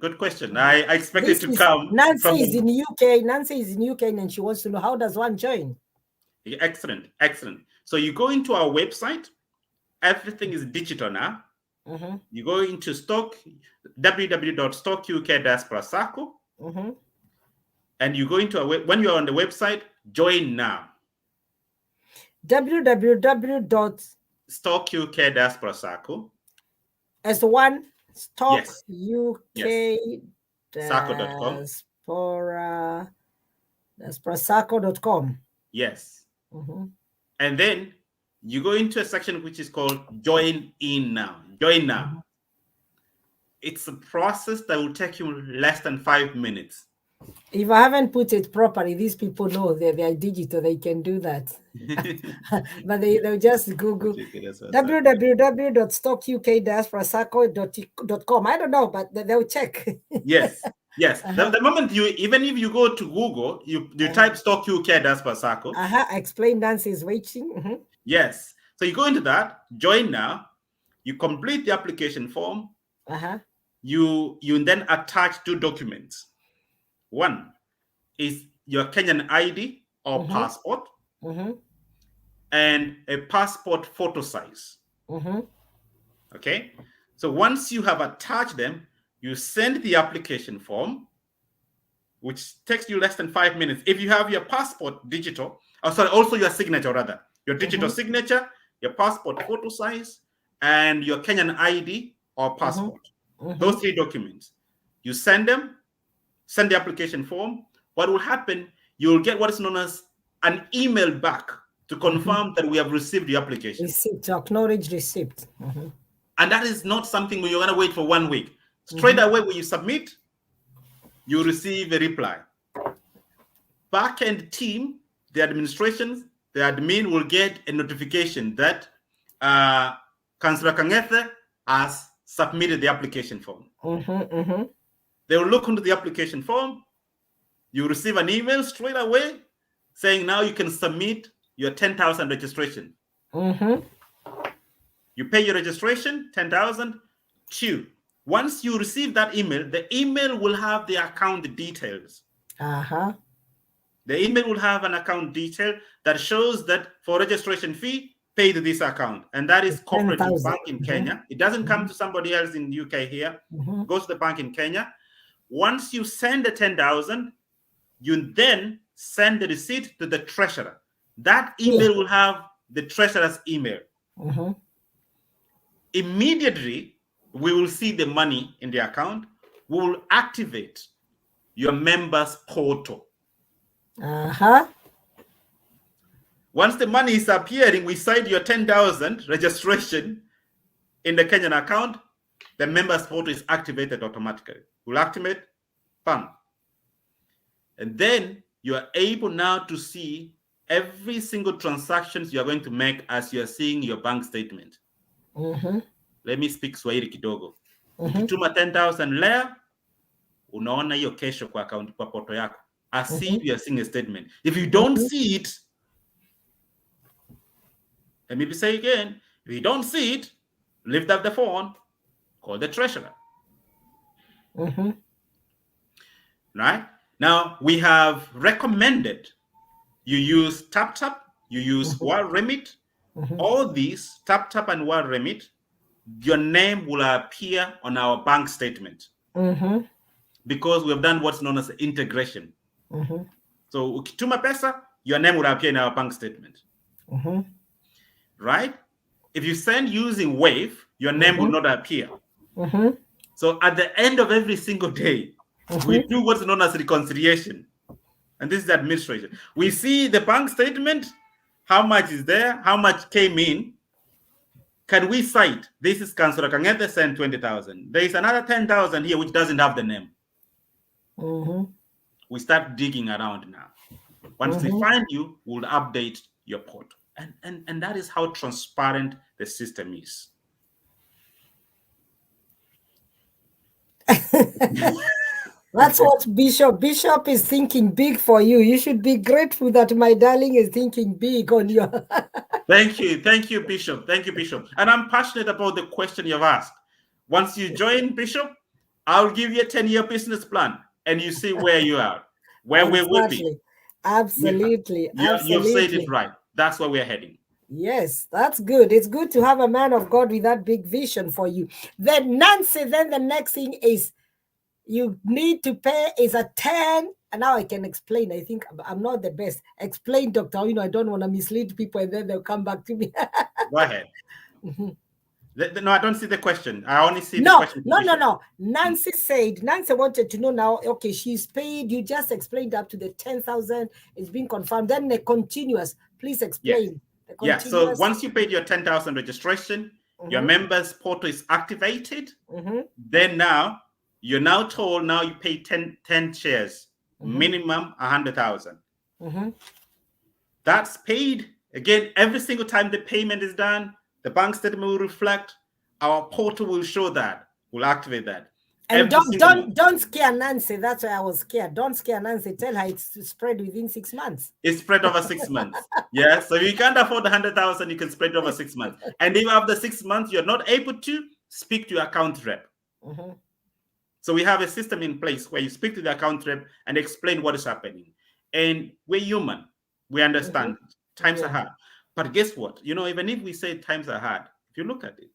I expected to come. Nancy is in UK. Nancy is in UK, and she wants to know, how does one join? Excellent. So you go into our website. Everything is digital now. You go into www.stockuk-SACCO, and you go into when you're on the website, join now. www.stockuk-SACCO as one stock yes. UK diaspora.sacco.com. Yes. And then you go into a section which is called Join In Now. Join now. It's a process that will take you less than 5 minutes. If I haven't put it properly, these people know they are digital, they can do that. But they'll just Google www.stockuk-diaspora.sacco.com. I don't know, but they'll check. Yes. The moment even if you go to Google, you type Stock UK Diaspora SACCO. Explain Nancy is waiting. Yes. So you go into that, join now, you complete the application form. You then attach 2 documents. One is your Kenyan ID or passport, and a passport photo size. Okay. So once you have attached them, you send the application form, which takes you less than 5 minutes. If you have your passport digital, also your signature rather, your digital signature, your passport photo size, and your Kenyan ID or passport. Those 3 documents. You send them, send the application form. What will happen, you'll get what is known as an email back to confirm that we have received the application. Receipt, to acknowledge receipt. And that is not something where you're going to wait for 1 week. Straight away when you submit, you receive a reply. Back-end team, the administration, the admin will get a notification that Councillor Kangethe has submitted the application form. They will look into the application form. You receive an email straight away saying now you can submit your 10,000 registration. You pay your registration, 10,000. Once you receive that email, the email will have the account details. The email will have an account detail that shows that for registration fee, pay to this account. And that is Cooperative Bank in Kenya. It doesn't come to somebody else in the UK here. It goes to the bank in Kenya. Once you send the 10,000, you then send the receipt to the treasurer. That email will have the treasurer's email. Immediately, we will see the money in the account. We will activate your members portal. Once the money is appearing, we cite your 10,000 registration in the Kenyan account. The members portal is activated automatically. We'll activate, bam. And then you are able now to see every single transactions you are going to make as you are seeing your bank statement. Let me speak Swahili kidogo. Ukituma 10,000 lea, unaona hiyo kesho kwa account kwa portal yako. As if you are seeing a statement. If you don't see it, let me say again, if you don't see it, lift up the phone, call the treasurer. Right? Now, we have recommended you use TapTap, you use World Remit. All these, TapTap and World Remit, your name will appear on our bank statement because we have done what's known as integration. So, ukituma pesa, your name will appear in our bank statement. Right? If you send using Wave, your name will not appear. So at the end of every single day, we do what's known as reconciliation. And this is the administration. We see the bank statement, how much is there, how much came in. Can we cite, this is Councillor Kangete sent 20,000. There is another 10,000 here which doesn't have the name. We start digging around now. Once we find you, we'll update your portal. And that is how transparent the system is. That's what Bishop is thinking big for you. You should be grateful that my darling is thinking big on you. Thank you, Bishop. Thank you, Bishop. And I'm passionate about the question you've asked. Once you join, Bishop, I'll give you a 10-year business plan, and you see where you are, where we will be. Absolutely. You've said it right. That's where we're heading. Yes, that's good. It's good to have a man of God with that big vision for you. Then Nancy, then the next thing is you need to pay is a 10. And now I can explain. I think I'm not the best. Explain, Dr. I don't want to mislead people and then they'll come back to me. Go ahead. No, I don't see the question. I only see the question. No. Nancy said, Nancy wanted to know now, okay, she's paid. You just explained up to the 10,000. It's been confirmed. Then the continuous. Please explain. Yes. So once you paid your 10,000 registration, your members portal is activated. Then now, you're now told now you pay 10 shares, minimum 100,000. That's paid. Again, every single time the payment is done, the bank statement will reflect. Our portal will show that. We'll activate that. And don't scare Nancy. That's why I was scared. Don't scare Nancy. Tell her it's spread within 6 months. It's spread over 6 months. Yeah. So if you can't afford the 100,000, you can spread it over 6 months. And if after 6 months you're not able to, speak to your account rep. So we have a system in place where you speak to the account rep and explain what is happening. And we're human. We understand times are hard. But guess what? Even if we say times are hard, if you look at it,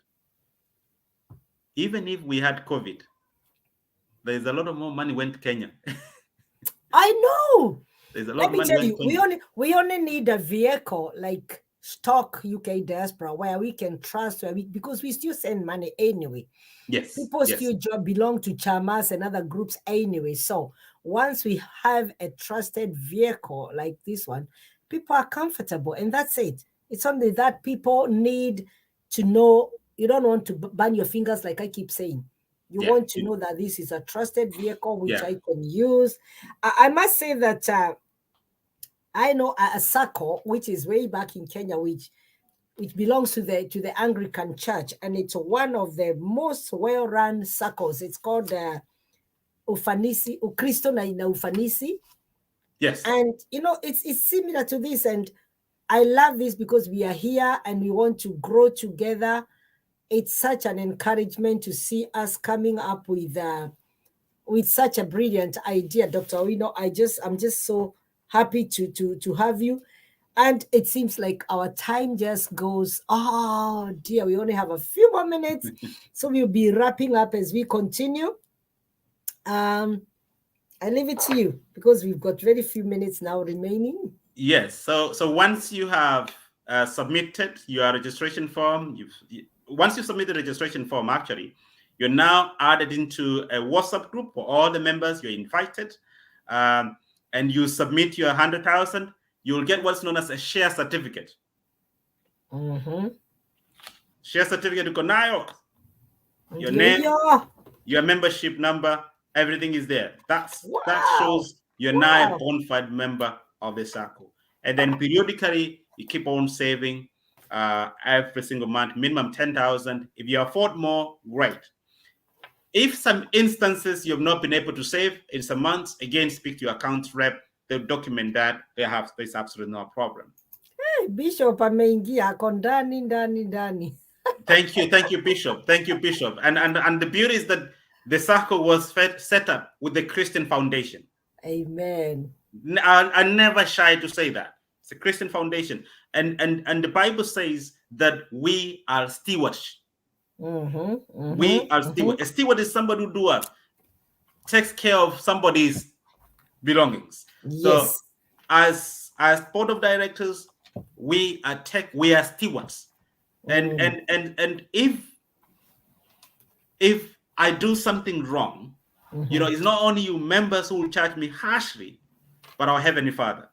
even if we had COVID, there's a lot of more money went to Kenya. I know. There's a lot Let me tell you, we only need a vehicle like Stock UK Diaspora where we can trust, because we still send money anyway. Yes. People still belong to chamas and other groups anyway. So once we have a trusted vehicle like this one, people are comfortable, and that's it. It's only that people need to know. You don't want to burn your fingers, like I keep saying. You want to know that this is a trusted vehicle which I can use. I must say that I know a SACCO, which is way back in Kenya, which belongs to the Anglican Church, and it's one of the most well-run SACCOs. It's called Ufanisi, Ukristo na Ufanisi. Yes. And it's similar to this, and I love this because we are here and we want to grow together. It's such an encouragement to see us coming up with such a brilliant idea, Dr. Owino. I'm just so happy to have you. And it seems like our time just goes, oh dear, we only have a few more minutes. So we'll be wrapping up as we continue. I leave it to you because we've got very few minutes now remaining. Yes. So once you have submitted your registration form, once you submit the registration form, actually, you're now added into a WhatsApp group for all the members. You're invited, and you submit your 100,000. You'll get what's known as a share certificate. Share certificate, your name, your membership number, everything is there. That shows you're now a bona fide member of the SACCO. And then periodically, you keep on saving every single month, minimum 10,000. If you afford more, great. If some instances you've not been able to save in some months, again, speak to your account rep. They'll document that. There's absolutely no problem. Hey, Bishop ameingia ndani. Thank you, Bishop. Thank you, Bishop. And the beauty is that the SACCO was set up with the Christian Foundation. Amen. I never shy to say that. It's a Christian foundation. And the Bible says that we are stewards. We are stewards. A steward is somebody who takes care of somebody's belongings. Yes. So as board of directors, we are stewards. And if I do something wrong, it's not only you members who will charge me harshly, but our Heavenly Father.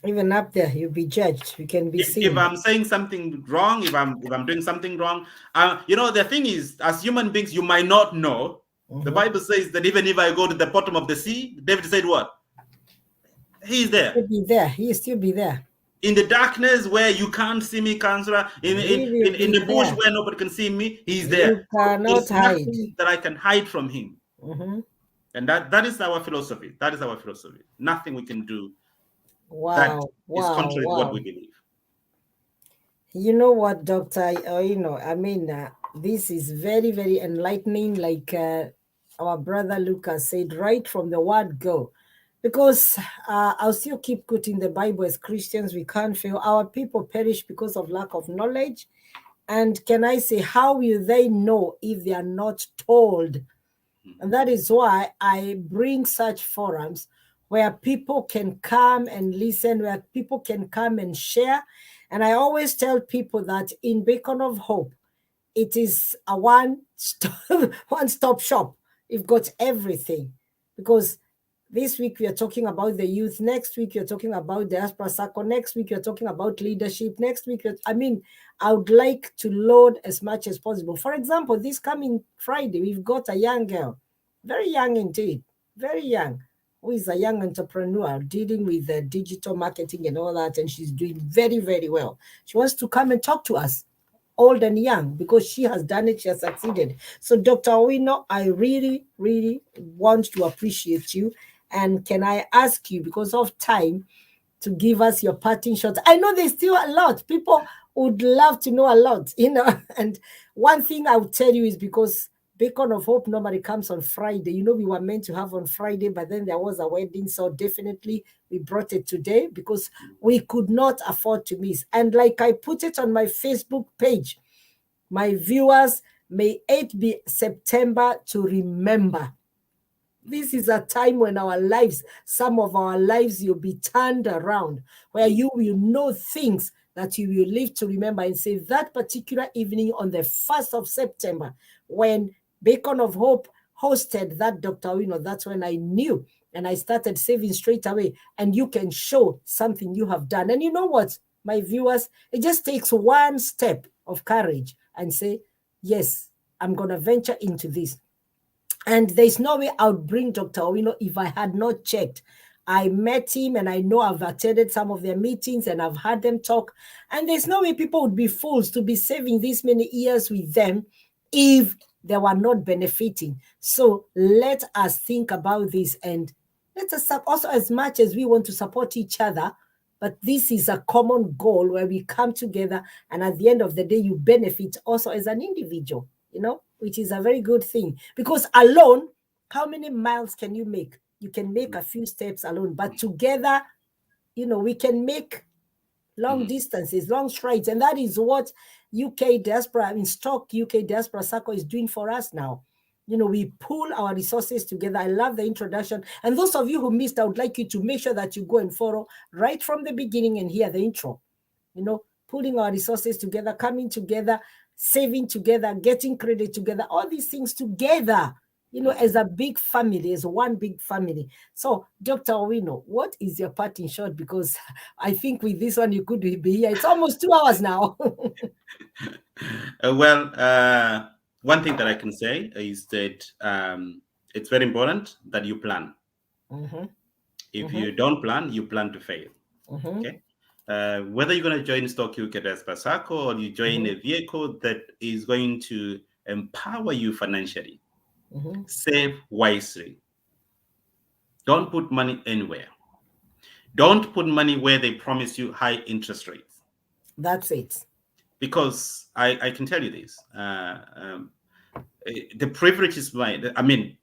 Even up there, you'll be judged. You can be seen. If I'm saying something wrong, if I'm doing something wrong, the thing is, as human beings, you might not know. The Bible says that even if I go to the bottom of the sea, David said what? He's there. He'll be there. He'll still be there. In the darkness where you can't see me, Counselor, in the bush where nobody can see me, he's there. You cannot hide. Nothing that I can hide from him. And that is our philosophy. That is our philosophy. Nothing we can do that is contrary to what we believe. You know what, Doctor? I mean, this is very, very enlightening. Like our brother Lucas said, right from the word go. Because I'll still keep quoting the Bible. As Christians, we can't fail. Our people perish because of lack of knowledge. And can I say, how will they know if they are not told? And that is why I bring such forums where people can come and listen, where people can come and share. And I always tell people that in Beacon of Hope, it is a one-stop shop. You've got everything. Because this week we are talking about the youth. Next week you're talking about Diaspora SACCO. Next week you're talking about leadership. Next week, I would like to load as much as possible. For example, this coming Friday, we've got a young girl, very young indeed, very young, who is a young entrepreneur dealing with digital marketing and all that, and she's doing very, very well. She wants to come and talk to us, old and young, because she has done it, she has succeeded. So Dr. Owino, I really, really want to appreciate you. And can I ask you, because of time, to give us your parting shots? I know there's still a lot. People would love to know a lot, And one thing I would tell you is, because Beacon of Hope normally comes on Friday. We were meant to have on Friday, but then there was a wedding. So definitely we brought it today because we could not afford to miss. And like I put it on my Facebook page, my viewers, may it be September to remember. This is a time when some of our lives will be turned around, where you will know things that you will live to remember and say, that particular evening on the 1st of September, when Beacon of Hope hosted that Dr. Owino, that's when I knew and I started saving straight away. And you can show something you have done. And you know what, my viewers, it just takes one step of courage and say, yes, I'm going to venture into this. And there's no way I would bring Dr. Owino if I had not checked. I met him and I know I've attended some of their meetings and I've heard them talk. And there's no way people would be fools to be saving this many years with them if they were not benefiting. So let us think about this, and let us also, as much as we want to support each other, but this is a common goal where we come together, and at the end of the day, you benefit also as an individual, which is a very good thing. Because alone, how many miles can you make? You can make a few steps alone, but together, we can make long distances, long strides. And that is what UK Diaspora, Stock UK Diaspora SACCO is doing for us now. We pool our resources together. I love the introduction. And those of you who missed, I would like you to make sure that you go and follow right from the beginning and hear the intro. Pulling our resources together, coming together, saving together, getting credit together, all these things together, as a big family, as one big family. So, Dr. Owino, what is your parting shot? Because I think with this one, you could be here. It's almost 2 hours now. One thing that I can say is that it's very important that you plan. If you don't plan, you plan to fail. Okay. Whether you're going to join Stock UK Diaspora SACCO or you join a vehicle that is going to empower you financially, save wisely. Don't put money anywhere. Don't put money where they promise you high interest rates. That's it. Because I can tell you this. The privilege is mine. I mean,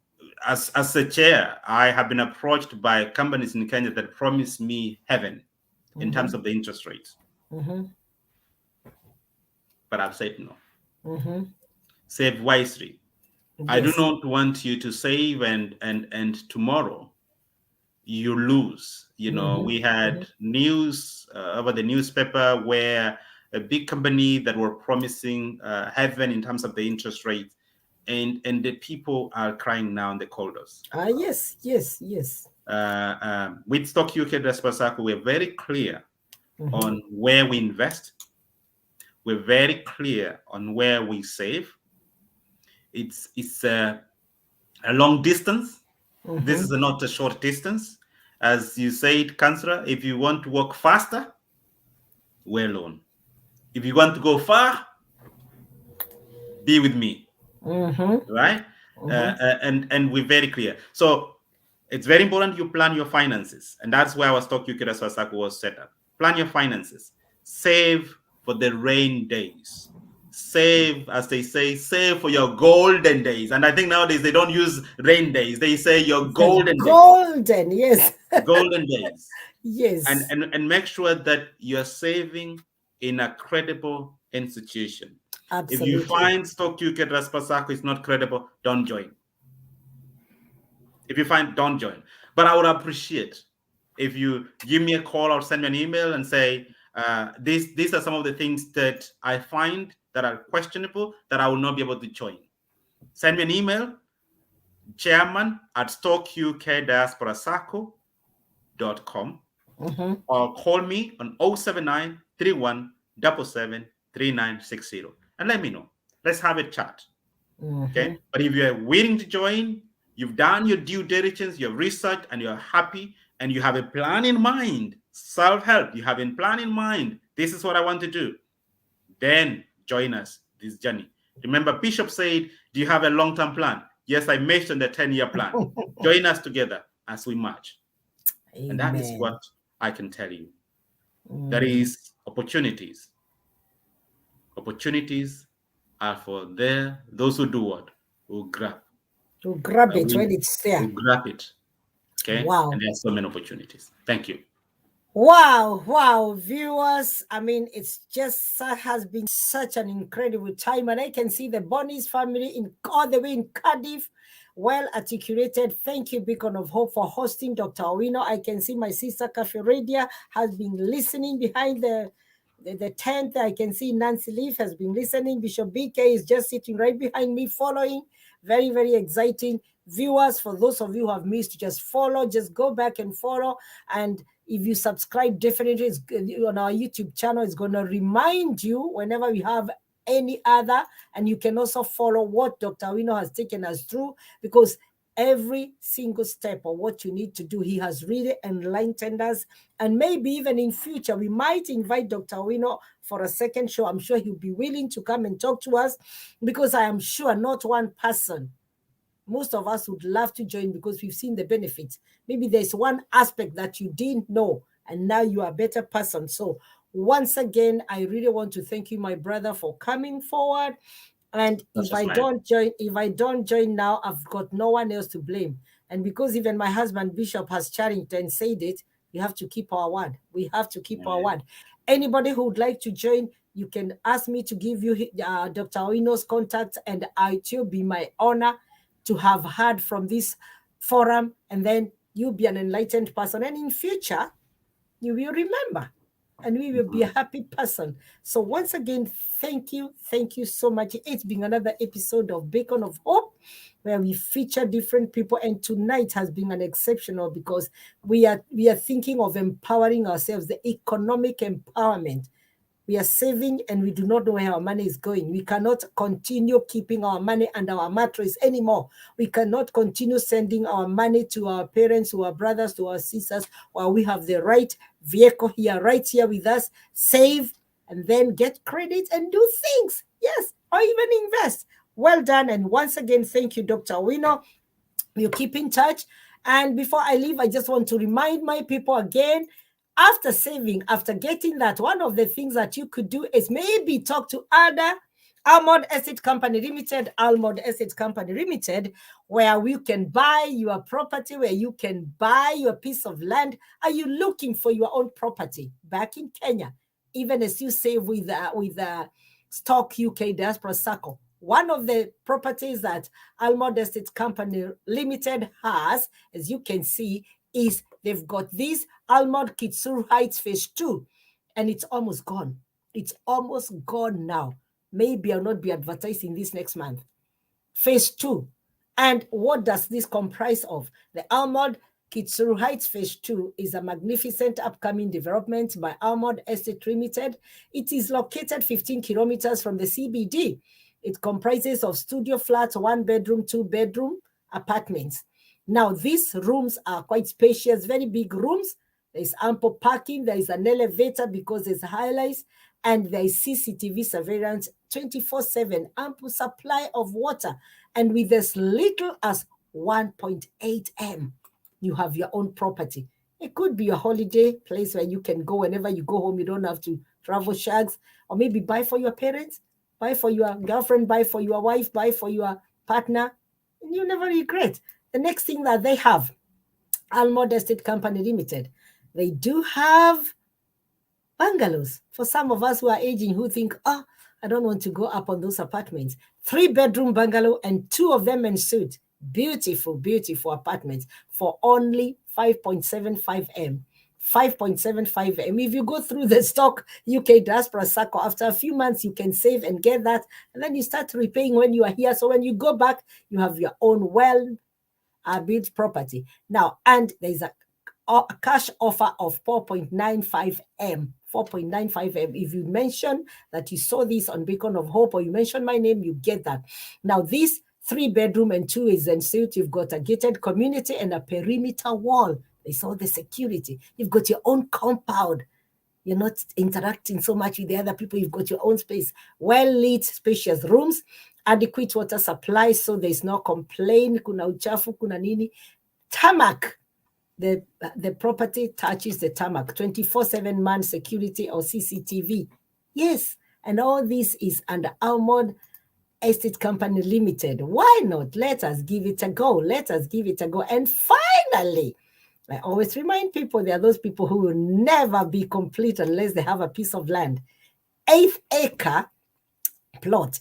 as a chair, I have been approached by companies in Kenya that promise me heaven in terms of the interest rates. But I've said no. Save wisely. Yes. I do not want you to save and tomorrow you lose. We had news over the newspaper where a big company that were promising heaven in terms of the interest rate and the people are crying now in the corridors. Yes, yes, yes. With Stock UK SACCO, we're very clear on where we invest. We're very clear on where we save. It's a long distance. This is not a short distance. As you said, Councillor, if you want to walk faster, we're alone. If you want to go far, be with me. Right? And we're very clear. So it's very important you plan your finances. And that's why our Stock UK SACCO was set up. Plan your finances. Save for the rain days. Save, as they say, save for your golden days. And I think nowadays they don't use rain days. They say your golden days. Golden, yes. Golden days. Yes. And make sure that you're saving in a credible institution. Absolutely. If you find Stock UK SACCO is not credible, don't join. If you find, don't join. But I would appreciate if you give me a call or send me an email and say, these are some of the things that I find that are questionable that I will not be able to join. Send me an email, chairman@stockukdiasporasacco.com, or call me on 079 31 77 3960 and let me know. Let's have a chat. Okay. But if you're willing to join, you've done your due diligence, your research, and you're happy, and you have a plan in mind, self-help, you have a plan in mind, this is what I want to do, then join us this journey. Remember, Bishop said, do you have a long-term plan? Yes, I mentioned the 10-year plan. Join us together as we march. Amen. And that is what I can tell you. There is opportunities. Opportunities are for those who do what? Who grab. Who grab it when it's there. Who grab it. Okay. Wow. And there are so many opportunities. Thank you. Wow, viewers. I mean, it's just has been such an incredible time, and I can see the Bonnie's family all the way in Cardiff, well articulated. Thank you, Beacon of Hope, for hosting Dr. Owino. I can see my sister Cafe Radio has been listening behind the tent. I can see Nancy Leaf has been listening. Bishop BK is just sitting right behind me, following. Very, very exciting. Viewers, for those of you who have missed, just follow, just go back and follow. And if you subscribe, definitely on our YouTube channel, it's going to remind you whenever we have any other. And you can also follow what Dr. Owino has taken us through, because every single step of what you need to do, he has really enlightened us. And maybe even in future, we might invite Dr. Owino for a second show. I'm sure he'll be willing to come and talk to us, because I am sure not one person, most of us would love to join, because we've seen the benefits. Maybe there's one aspect that you didn't know, and now you are a better person. So once again, I really want to thank you, my brother, for coming forward. And if I don't join now, I've got no one else to blame. And because even my husband, Bishop, has challenged and said it, we have to keep our word. We have to keep our word. Anybody who would like to join, you can ask me to give you Dr. Owino's contact, and it will be my honor to have heard from this forum, and then you'll be an enlightened person. And in future, you will remember, and we will be a happy person. So once again, thank you so much. It's been another episode of Beacon of Hope, where we feature different people, and tonight has been an exceptional, because we are thinking of empowering ourselves, the economic empowerment. We are saving, and we do not know where our money is going. We cannot continue keeping our money under our mattress anymore. We cannot continue sending our money to our parents, to our brothers, to our sisters, while we have the right vehicle here, right here with us. Save, and then get credit and do things. Yes, or even invest. Well done. And once again, thank you, Dr. Owino. You keep in touch. And before I leave, I just want to remind my people again, after saving, after getting that, one of the things that you could do is maybe talk to other Almond Estate Company Limited, where we can buy your property, where you can buy your piece of land. Are you looking for your own property back in Kenya? Even as you save with Stock UK Diaspora SACCO. One of the properties that Almond Estate Company Limited has, as you can see, is they've got this Almond Kitsuru Heights Phase 2, and it's almost gone. It's almost gone now. Maybe I'll not be advertising this next month. Phase 2. And what does this comprise of? The Almond Kitsuru Heights Phase 2 is a magnificent upcoming development by Almond Estate Limited. It is located 15 kilometers from the CBD. It comprises of studio flats, 1-bedroom, 2-bedroom apartments. Now, these rooms are quite spacious, very big rooms. There is ample parking. There is an elevator because there's highlights, and there is CCTV surveillance 24/7, ample supply of water, and with as little as 1.8 M, you have your own property. It could be a holiday place where you can go whenever you go home. You don't have to travel shags, or maybe buy for your parents, buy for your girlfriend, buy for your wife, buy for your partner, and you never regret. The next thing that they have, Almond Estate Company Limited, they do have bungalows. For some of us who are aging, who think, oh, I don't want to go up on those apartments. 3-bedroom bungalow and 2 of them en suite. Beautiful, beautiful apartments for only 5.75 M. 5.75 M. If you go through the Stock UK Diaspora SACCO, after a few months, you can save and get that. And then you start repaying when you are here. So when you go back, you have your own well-built property. Now, and there's a cash offer of 4.95 M. 4.95 M. If you mention that you saw this on Beacon of Hope, or you mention my name, you get that. Now, this 3-bedroom and 2 is en suite. You've got a gated community and a perimeter wall. They saw the security. You've got your own compound. You're not interacting so much with the other people. You've got your own space. Well-lit, spacious rooms, adequate water supply, so there's no complaint. Kuna uchafu, kuna nini. Tarmac. The property touches the tarmac, 24/7 man security or CCTV. Yes, and all this is under Almond Estate Company Limited. Why not? Let us give it a go. Let us give it a go. And finally, I always remind people, there are those people who will never be complete unless they have a piece of land. 8th acre plot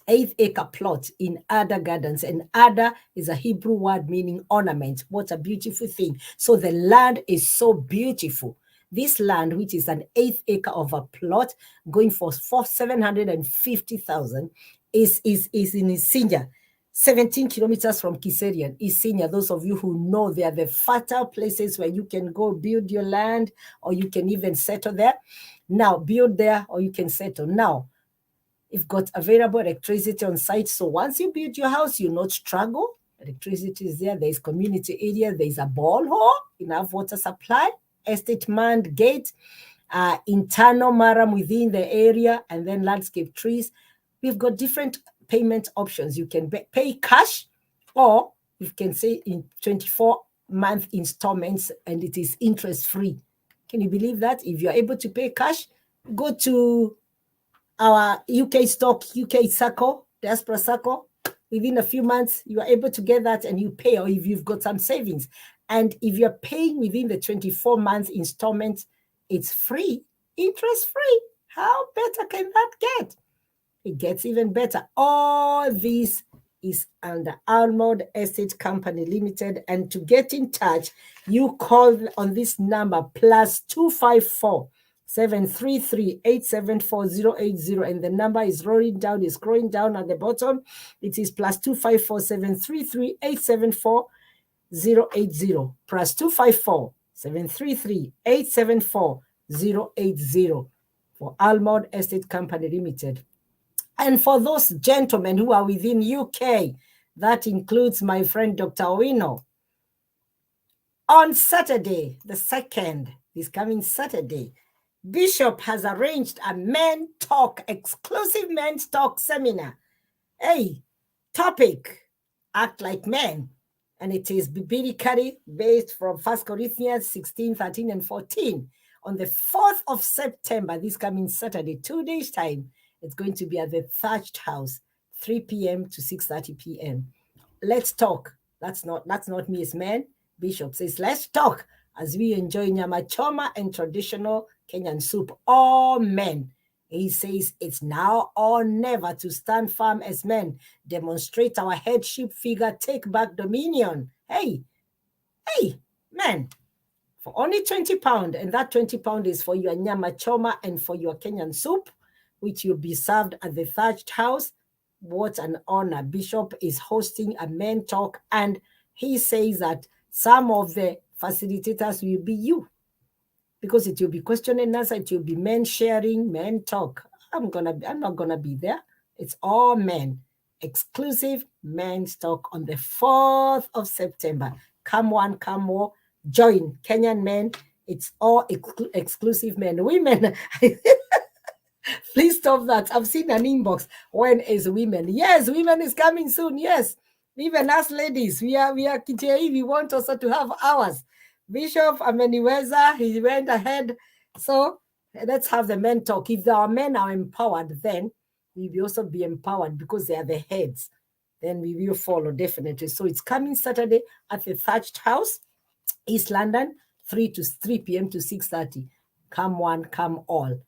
in Ada Gardens. And Ada is a Hebrew word meaning ornament. What a beautiful thing. So the land is so beautiful. This land, which is an 1/8 acre of a plot, going for 750,000, is in Isinya, 17 kilometers from Kiserian. Isinya, those of you who know, they are the fertile places where you can go build your land, or you can even settle there. Now, build there, or you can settle. Now, you've got available electricity on site. So once you build your house, you'll not struggle. Electricity is there. There's community area. There's a borehole, enough water supply, estate manned gate, internal maram within the area, and then landscape trees. We've got different payment options. You can pay cash, or you can say in 24-month installments, and it is interest-free. Can you believe that? If you're able to pay cash, go to our UK stock, UK SACCO, Diaspora SACCO. Within a few months, you are able to get that and you pay, or if you've got some savings. And if you're paying within the 24-month installment, it's free, interest-free. How better can that get? It gets even better. All this is under Almond Estate Company Limited. And to get in touch, you call on this number, +254 733 874 080, and the number is rolling down, is scrolling down at the bottom. It is +254 733 874 080, +254 733 874 080 for Almond Estate Company Limited. And for those gentlemen who are within UK, that includes my friend Dr. Owino. On Saturday, the 2nd, this coming Saturday, Bishop has arranged a exclusive men's talk seminar. Hey, topic, act like men. And it is biblically based from 1 Corinthians 16, 13, and 14. On the 4th of September, this coming Saturday, 2 days' time, it's going to be at the Thatched House, 3 p.m. to 6:30 p.m. Let's talk. That's not me as man. Bishop says, let's talk as we enjoy nyama choma and traditional Kenyan soup. All men. He says it's now or never to stand firm as men, demonstrate our headship figure, take back dominion. Hey, men, for only £20, and that £20 is for your nyama choma and for your Kenyan soup, which will be served at the Thatched House. what an honor. Bishop is hosting a men talk, and he says that some of the facilitators will be you, because it will be question and answer. It will be men sharing, men talk. I'm not gonna be there. It's all men. Exclusive men's talk on the 4th of September. Come one, come more. Join Kenyan men. It's all exclusive men. Women, please stop that. I've seen an inbox. When is women? Yes, women is coming soon. Yes. Even us ladies, we are KTAE. We want also to have ours. Bishop Ameniweza, he went ahead. So let's have the men talk. If our men are empowered, then we will also be empowered because they are the heads. Then we will follow definitely. So it's coming Saturday at the Thatched House, East London, 3 p.m. to 6:30. Come one, come all.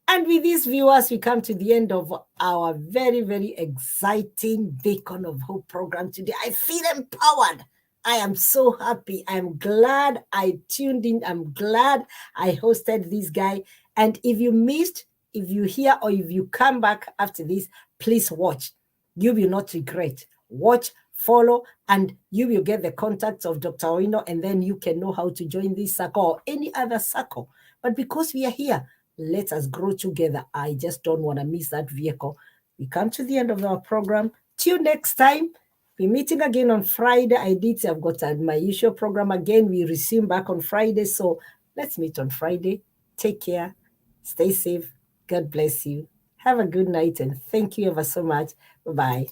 And with these viewers, we come to the end of our very, very exciting Beacon of Hope program today. I feel empowered. I am so happy. I'm glad I tuned in. I'm glad I hosted this guy. And if you missed, if you hear, or if you come back after this, please watch. You will not regret. Watch, follow, and you will get the contacts of Dr. Owino, and then you can know how to join this SACCO or any other SACCO. But because we are here, let us grow together. I just don't want to miss that vehicle. We come to the end of our program. Till next time, we're meeting again on Friday. I did say I've got my usual program again. We resume back on Friday. So let's meet on Friday. Take care. Stay safe. God bless you. Have a good night, and thank you ever so much. Bye-bye.